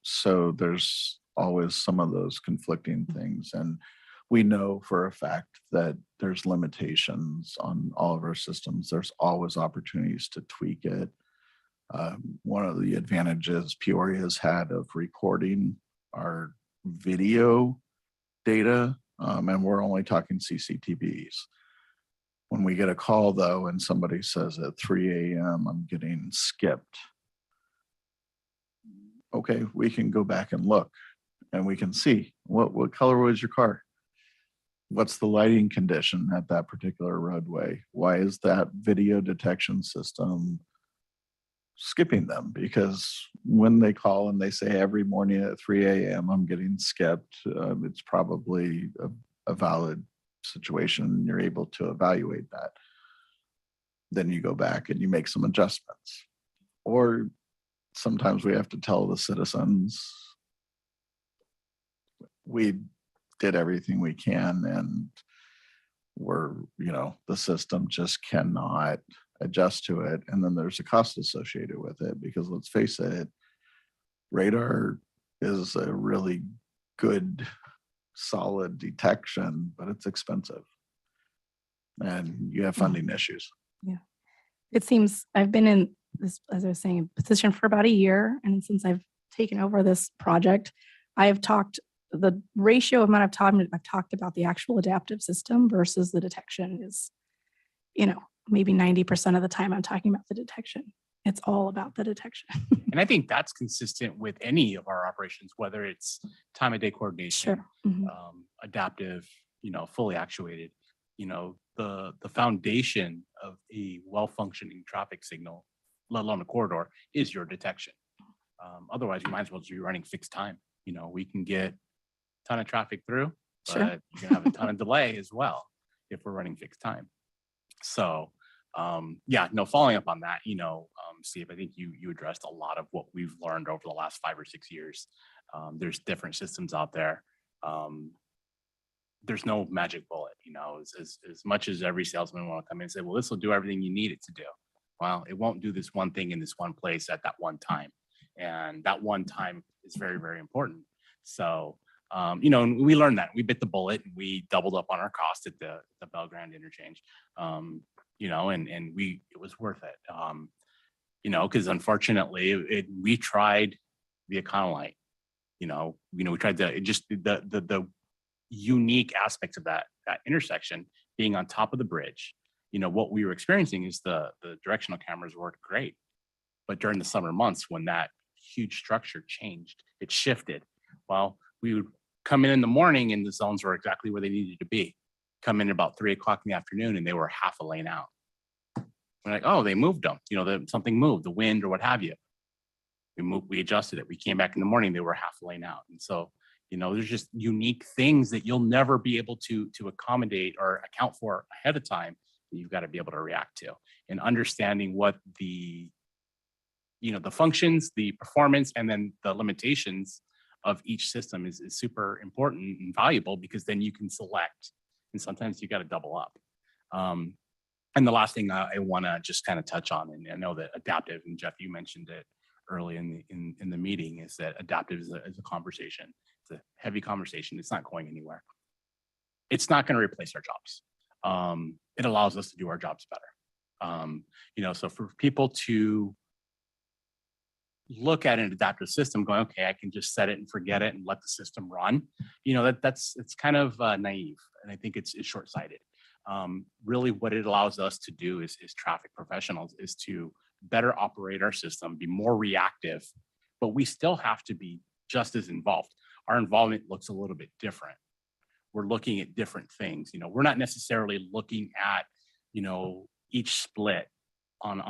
So there's always some of those conflicting things. And we know for a fact that there's limitations on all of our systems. There's always opportunities to tweak it. One of the advantages Peoria's had of recording our video data, and we're only talking CCTVs. When we get a call though, and somebody says at 3 a.m. I'm getting skipped, okay, we can go back and look and we can see what color was your car? What's the lighting condition at that particular roadway? Why is that video detection system skipping them, because when they call and they say every morning at 3 a.m. I'm getting skipped, it's probably a valid situation. You're able to evaluate that. Then you go back and you make some adjustments. Or sometimes we have to tell the citizens, we did everything we can and the system just cannot adjust to it. And then there's a cost associated with it, because let's face it, radar is a really good, solid detection, but it's expensive. And you have funding issues. Yeah. It seems I've been in this, as I was saying, position for about a year. And since I've taken over this project, I have talked the ratio of amount of time I've talked about the actual adaptive system versus the detection is, maybe 90% of the time I'm talking about the detection. It's all about the detection. And I think that's consistent with any of our operations, whether it's time of day coordination, Sure. Mhm. adaptive, fully actuated. The foundation of a well-functioning traffic signal, let alone a corridor, is your detection. Otherwise, you might as well just be running fixed time. We can get a ton of traffic through, but Sure. you can have a ton of delay as well if we're running fixed time. So, following up on that, Steve, I think you addressed a lot of what we've learned over the last 5 or 6 years. There's different systems out there. There's no magic bullet, as much as every salesman want to come in and say, well, this will do everything you need it to do. Well, it won't do this one thing in this one place at that one time. And that one time is very, very important. So, and we learned that. We bit the bullet and we doubled up on our cost at the Belgrande interchange. And it was worth it. Because unfortunately we tried the Econoline. We tried the unique aspects of that intersection being on top of the bridge. What we were experiencing is the directional cameras worked great, but during the summer months when that huge structure changed, it shifted. Well, we would come in the morning and the zones were exactly where they needed to be. Come in about 3 o'clock in the afternoon and they were half a lane out. We're like, oh, they moved them. Something moved, the wind or what have you. We adjusted it. We came back in the morning, they were half a lane out. And so, there's just unique things that you'll never be able to accommodate or account for ahead of time. You've got to be able to react to, and understanding what the functions, the performance, and then the limitations of each system is super important and valuable, because then you can select, and sometimes you got to double up. And the last thing I want to just kind of touch on, and I know that adaptive, and Jeff, you mentioned it early in the meeting, is that adaptive is a conversation. It's a heavy conversation. It's not going anywhere. It's not going to replace our jobs. It allows us to do our jobs better. So for people to look at an adaptive system going, okay, I can just set it and forget it and let the system run, it's kind of naive. And I think it's short-sighted. Really what it allows us to do is traffic professionals is to better operate our system, be more reactive, but we still have to be just as involved. Our involvement looks a little bit different. We're looking at different things. We're not necessarily looking at, each split on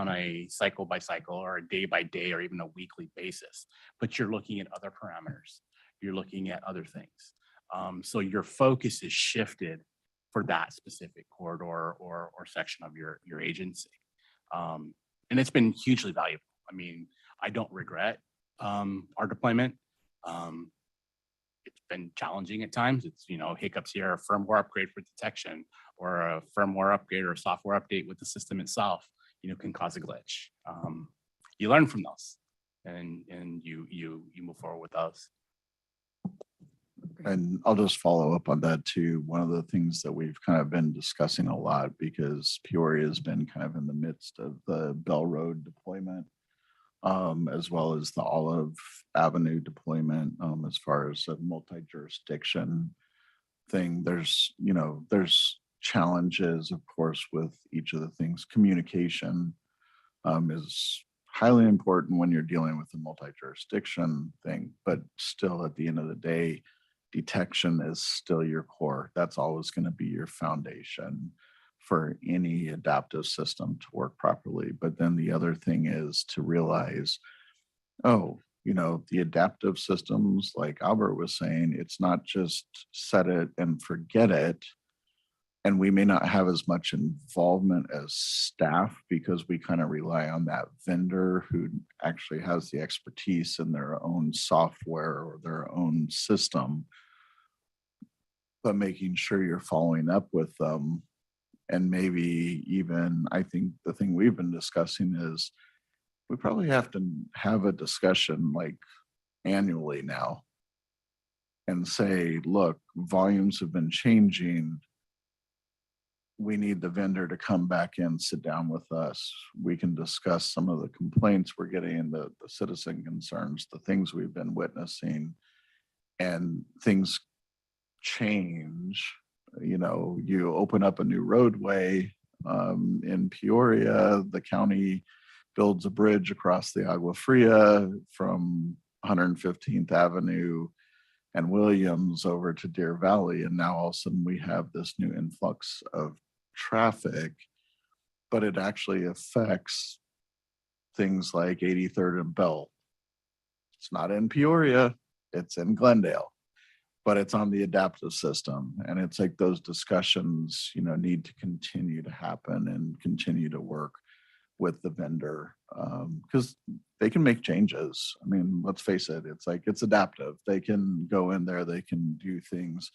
a cycle by cycle or a day by day or even a weekly basis, but you're looking at other parameters. You're looking at other things. So your focus is shifted for that specific corridor or section of your agency. And it's been hugely valuable. I mean, I don't regret our deployment. It's been challenging at times. It's, hiccups here, a firmware upgrade for detection, or a firmware upgrade or a software update with the system itself, can cause a glitch. You learn from those and you move forward with those. And I'll just follow up on that too. One of the things that we've kind of been discussing a lot, because Peoria has been kind of in the midst of the Bell Road deployment, as well as the Olive Avenue deployment, as far as a multi-jurisdiction thing. There's challenges, of course, with each of the things. Communication is highly important when you're dealing with a multi-jurisdiction thing, but still at the end of the day, detection is still your core. That's always going to be your foundation for any adaptive system to work properly. But then the other thing is to realize, oh, you know, the adaptive systems, like Albert was saying, it's not just set it and forget it. And we may not have as much involvement as staff because we kind of rely on that vendor who actually has the expertise in their own software or their own system. But making sure you're following up with them. And maybe even, I think the thing we've been discussing is we probably have to have a discussion like annually now and say, look, volumes have been changing. We need the vendor to come back in, sit down with us. We can discuss some of the complaints we're getting, the citizen concerns, the things we've been witnessing, and things change. You know, you open up a new roadway in Peoria, the county builds a bridge across the Agua Fria from 115th Avenue and Williams over to Deer Valley. And now all of a sudden we have this new influx of traffic, but it actually affects things like 83rd and Bell. It's not in Peoria, it's in Glendale, but it's on the adaptive system. And it's like those discussions, you know, need to continue to happen and continue to work with the vendor because they can make changes. I mean, let's face it, it's like it's adaptive. They can go in there, they can do things.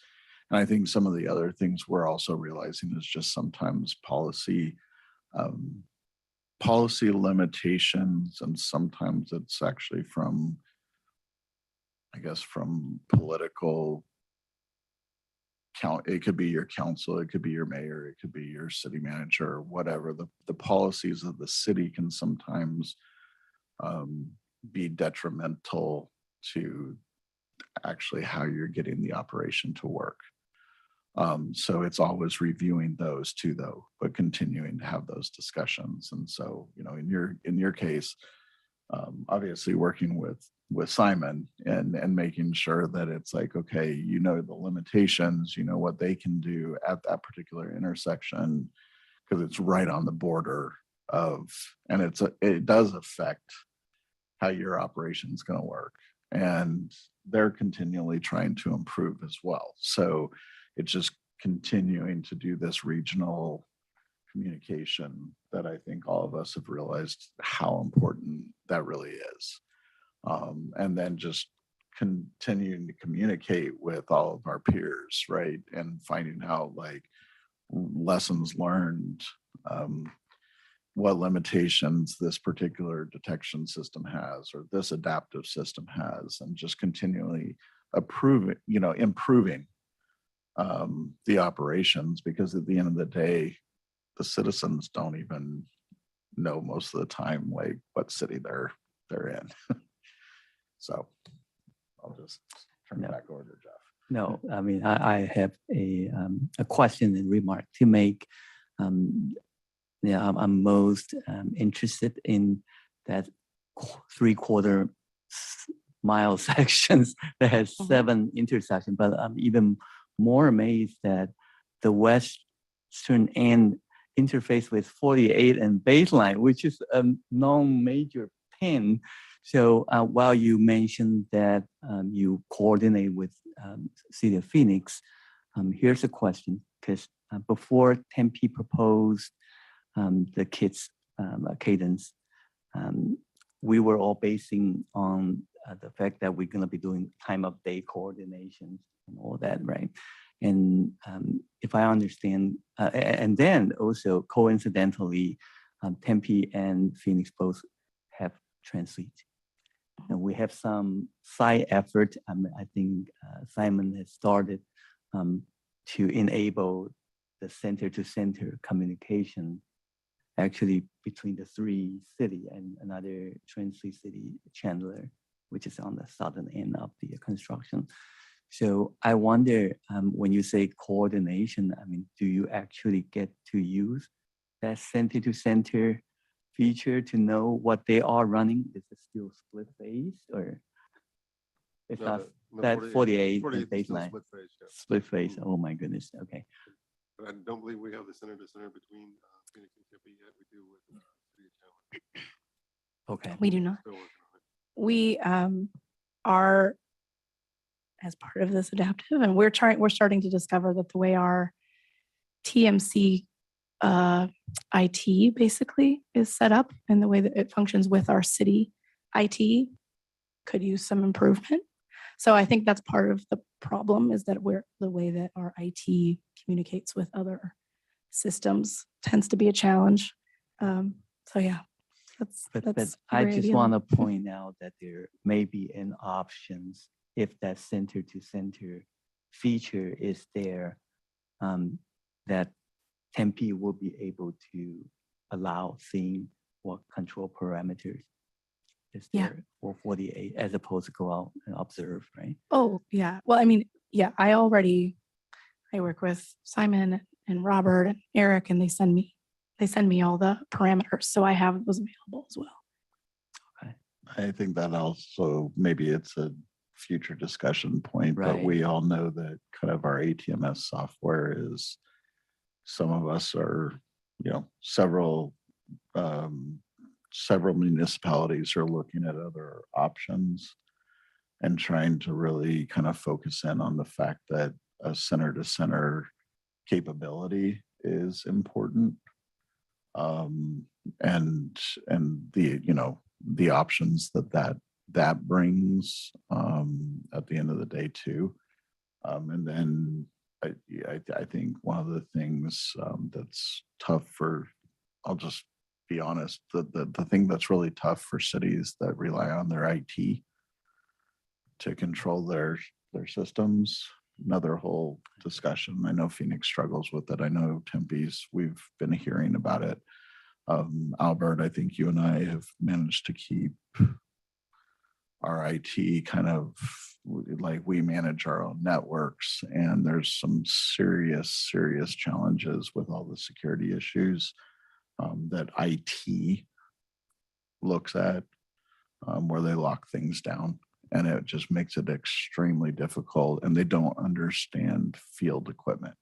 And I think some of the other things we're also realizing is just sometimes policy limitations, and sometimes it's actually from, I guess, from political count. It could be your council, it could be your mayor, it could be your city manager, or whatever. The policies of the city can sometimes be detrimental to actually how you're getting the operation to work. So it's always reviewing those too, though, but continuing to have those discussions. And so, you know, in your case, obviously working with Simon and making sure that it's like, okay, you know, the limitations, you know, what they can do at that particular intersection, because it's right on the border of, and it does affect how your operation is going to work. And they're continually trying to improve as well. So it's just continuing to do this regional communication that I think all of us have realized how important that really is. And then just continuing to communicate with all of our peers, right? And finding out like lessons learned, what limitations this particular detection system has, or this adaptive system has, and just continually improving the operations, because at the end of the day, the citizens don't even know most of the time like what city they're in. So I'll just turn it back over to Jeff. No, I mean, I have a question and remark to make. Yeah, I'm most interested in that 3/4 mile sections that has 7 intersections, but I'm even more amazed that the western end interface with 48 and baseline, which is a non-major pin. So while you mentioned that you coordinate with City of Phoenix, here's a question, because before Tempe proposed the kids cadence, we were all basing on the fact that we're going to be doing time of day coordination and all that, right? And if I understand, and then also coincidentally, Tempe and Phoenix both have transit. And we have some side effort. I think Simon has started to enable the center-to-center communication actually between the 3 city and another transit city, Chandler, which is on the southern end of the construction. So I wonder, when you say coordination, I mean, do you actually get to use that center-to-center feature to know what they are running? Is it still split phase, or it's not that 48 and baseline? Split phase, yeah. Split phase. Oh my goodness. Okay. But I don't believe we have the center to center between Phoenix and Tempe yet. We do with City of Chandler. Okay. We do not. Still working on it. We are, as part of this adaptive, and we're starting to discover that the way our TMC IT basically is set up and the way that it functions with our city IT could use some improvement. So I think that's part of the problem, is that the way that our IT communicates with other systems tends to be a challenge. So yeah, But that's a I great just idea. want to point out that there may be an options if that center to center feature is there, that Tempe will be able to allow seeing what control parameters is Yeah. there for 48 as opposed to go out and observe, right? Oh, yeah. Well, I mean, yeah, I work with Simon and Robert and Eric, and they send me all the parameters. So I have those available as well. I think that also, maybe it's a future discussion point, but Right. we all know that kind of our ATMS software is, some of us are, several municipalities are looking at other options and trying to really kind of focus in on the fact that a center to center capability is important. And the options that brings at the end of the day too. And then I think one of the things that's tough for, I'll just be honest, the thing that's really tough for cities that rely on their IT to control their systems, another whole discussion. I know Phoenix struggles with it. I know Tempe's, we've been hearing about it. Albert, I think you and I have managed to keep our IT kind of like, we manage our own networks, and there's some serious challenges with all the security issues that IT looks at, where they lock things down, and it just makes it extremely difficult, and they don't understand field equipment.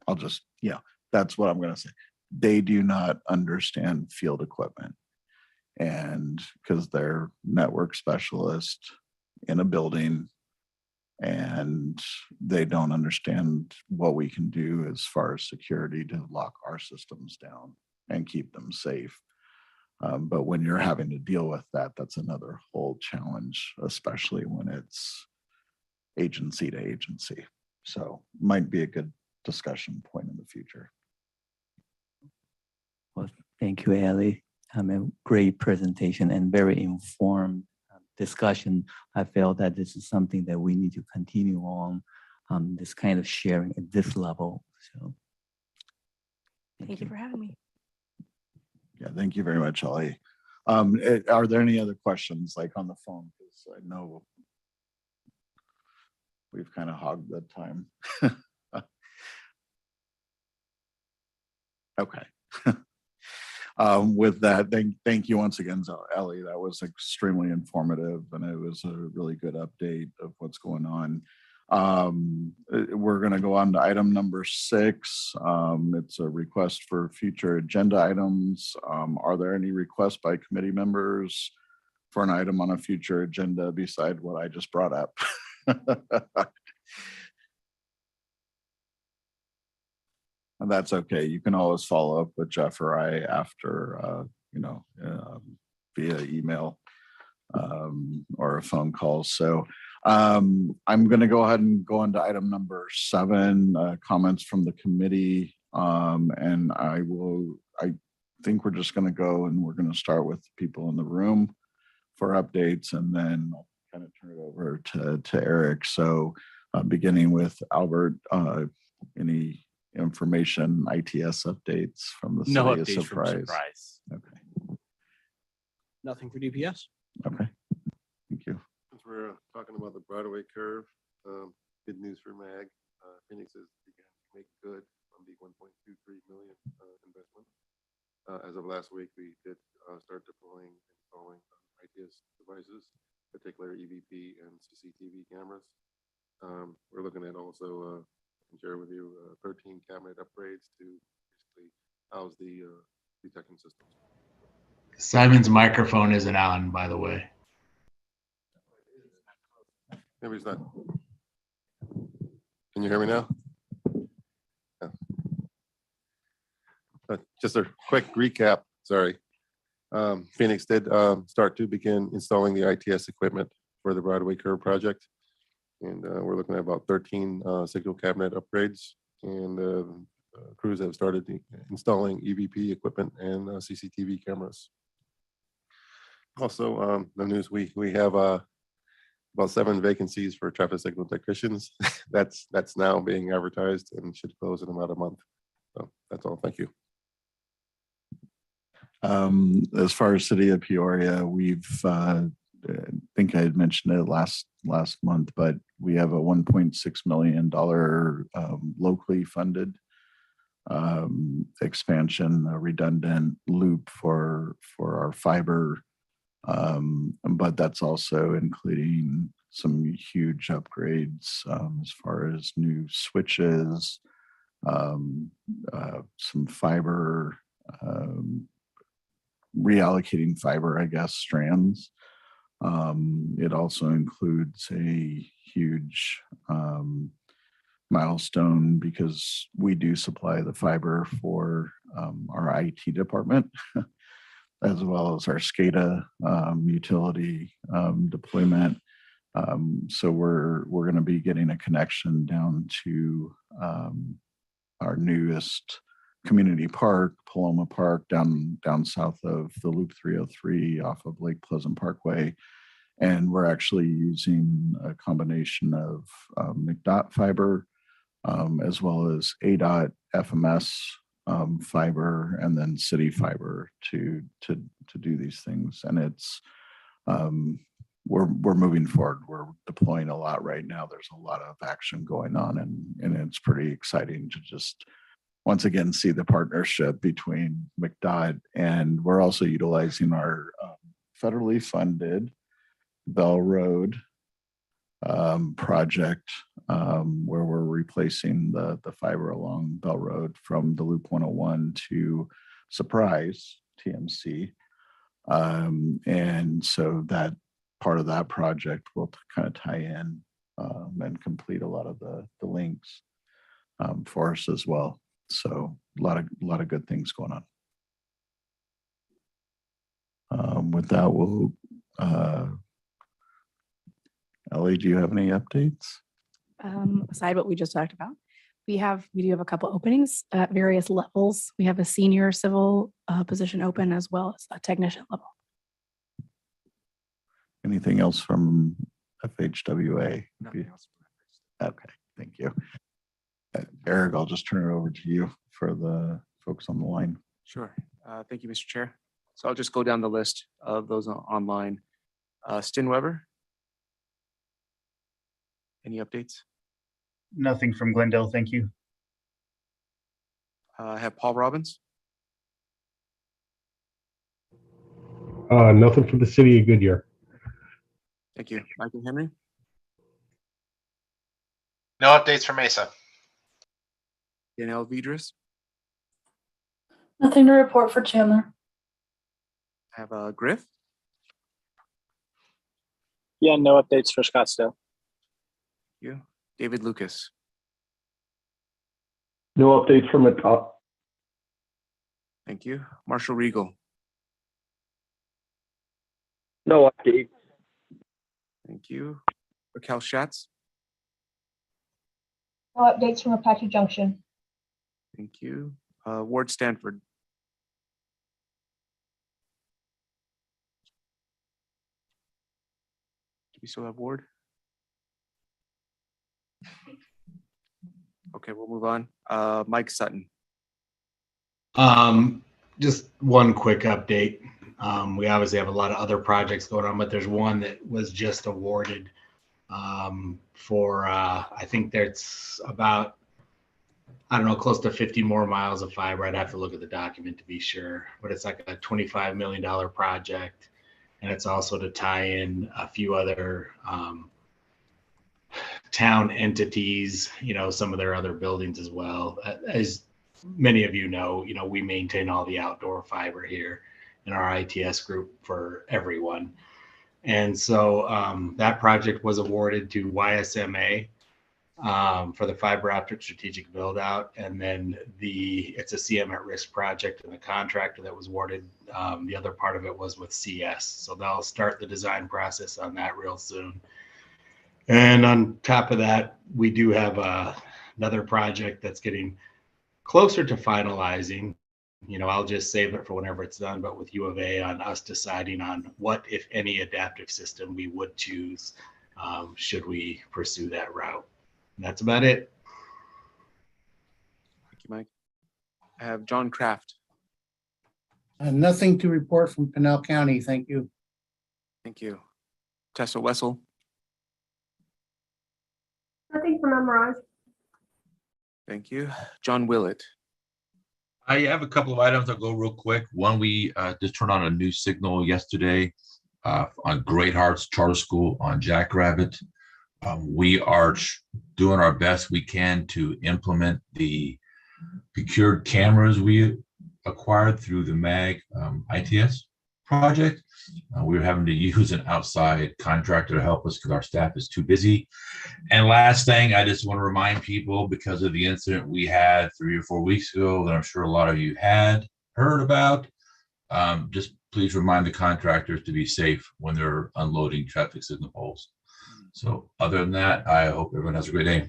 That's what I'm going to say. They do not understand field equipment. And because they're network specialists in a building, and they don't understand what we can do as far as security to lock our systems down and keep them safe. But when you're having to deal with that, that's another whole challenge, especially when it's agency to agency. So might be a good discussion point in the future. Well, thank you, Ellie. A great presentation and very informed discussion. I feel that this is something that we need to continue on, this kind of sharing at this level. So Thank you for having me. Yeah, thank you very much, Ellie. Are there any other questions like on the phone? Because I know we've kind of hogged the time. Okay. With that, thank you once again, Ellie. That was extremely informative, and it was a really good update of what's going on. We're going to go on to item number 6. It's a request for future agenda items. Are there any requests by committee members for an item on a future agenda beside what I just brought up? And that's okay. You can always follow up with Jeff or I after, via email or a phone call. So I'm going to go ahead and go on to item number 7, comments from the committee. And I think we're just going to go and we're going to start with people in the room for updates, and then I'll kind of turn it over to Eric. So beginning with Albert, any information, ITS updates from the city No of updates from Surprise? Surprise. Okay. Nothing for DPS. Okay. Thank you. Since we're talking about the Broadway curve, good news for MAG. Phoenix has begun to make good on the 1.23 million investment. As of last week, we did start deploying and installing ITS devices, particularly EVP and CCTV cameras. We're looking at also can share with you 13 cabinet upgrades to basically house the detection systems. Simon's microphone isn't on, by the way. Maybe it's not. Can you hear me now? Yeah. Just a quick recap. Sorry. Phoenix did start to begin installing the ITS equipment for the Broadway Curve project. And we're looking at about 13 signal cabinet upgrades. And crews have started installing EVP equipment and CCTV cameras. Also, the news, we have about 7 vacancies for traffic signal technicians. That's now being advertised and should close in about a month. So that's all. Thank you. As far as City of Peoria, we've I think I had mentioned it last month, but we have a $1.6 million locally funded expansion, a redundant loop for our fiber. But that's also including some huge upgrades as far as new switches, some fiber, reallocating fiber, I guess, strands. It also includes a huge milestone because we do supply the fiber for our IT department, as well as our SCADA utility deployment. So we're going to be getting a connection down to our newest community park, Paloma Park, down south of the Loop 303 off of Lake Pleasant Parkway. And we're actually using a combination of McDOT fiber as well as ADOT FMS fiber and then city fiber to do these things. And it's we're moving forward. We're deploying a lot right now. There's a lot of action going on, and it's pretty exciting to just once again see the partnership between McDOT, and we're also utilizing our federally funded Bell Road project where we're replacing the fiber along Bell Road from the Loop 101 to Surprise TMC. And so that part of that project will kind of tie in and complete a lot of the links for us as well. So a lot of good things going on. With that, we'll Ellie, do you have any updates? Aside what we just talked about, we do have a couple openings at various levels. We have a senior civil position open as well as a technician level. Anything else from FHWA? Nothing else. Okay, thank you. Eric, I'll just turn it over to you for the folks on the line. Sure. Thank you, Mr. Chair. So I'll just go down the list of those online. Stin Weber. Any updates? Nothing from Glendale, thank you. I have Paul Robbins. Nothing from the city of Goodyear. Thank you. Michael Henry. No updates from Mesa. Danielle Vidris. Nothing to report for Chandler. I have Griff. Yeah, no updates for Scottsdale. Thank you. David Lucas. No updates from the top. Thank you. Marshall Regal. No update. Thank you. Raquel Schatz. No updates from Apache Junction. Thank you. Ward Stanford. Do we still have Ward? Okay, we'll move on. Mike Sutton. Just one quick update. We obviously have a lot of other projects going on, but there's one that was just awarded for, I think there's about, I don't know, close to 50 more miles of fiber. I'd have to look at the document to be sure, but it's like a $25 million project. And it's also to tie in a few other town entities, some of their other buildings as well. As many of you know, we maintain all the outdoor fiber here in our ITS group for everyone. And so that project was awarded to YSMA for the fiber optic strategic build out. And then it's a CM at risk project, and the contractor that was awarded, the other part of it was with CS. So they'll start the design process on that real soon. And on top of that, we do have another project that's getting closer to finalizing. I'll just save it for whenever it's done, but with U of A on us deciding on what, if any, adaptive system we would choose should we pursue that route. And that's about it. Thank you, Mike. I have John Kraft. Nothing to report from Pinell County. Thank you. Thank you. Tessa Wessel. Nothing from Mirage. Thank you. John Willett. I have a couple of items. I'll go real quick. One, we just turned on a new signal yesterday on Great Hearts Charter School on Jackrabbit. We are doing our best we can to implement the procured cameras we acquired through the MAG ITS project. We were having to use an outside contractor to help us because our staff is too busy. And last thing, I just want to remind people, because of the incident we had 3 or 4 weeks ago that I'm sure a lot of you had heard about, just please remind the contractors to be safe when they're unloading traffic signal poles. So other than that, I hope everyone has a great day.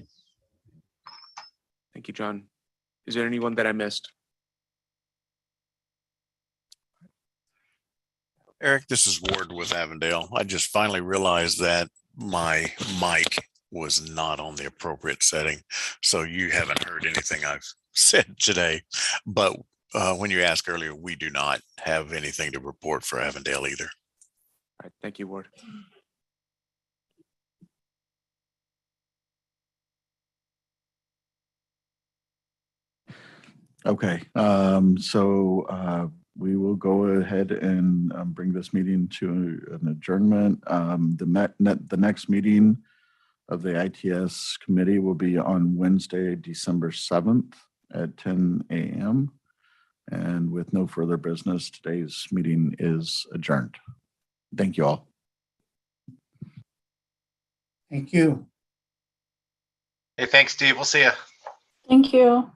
Thank you, John. Is there anyone that I missed? Eric, this is Ward with Avondale. I just finally realized that my mic was not on the appropriate setting. So you haven't heard anything I've said today. But when you asked earlier, we do not have anything to report for Avondale either. All right, thank you, Ward. Okay, so we will go ahead and bring this meeting to an adjournment. The next meeting of the ITS committee will be on Wednesday, December 7th at 10 a.m. And with no further business, today's meeting is adjourned. Thank you all. Thank you. Hey, thanks, Steve. We'll see you. Thank you.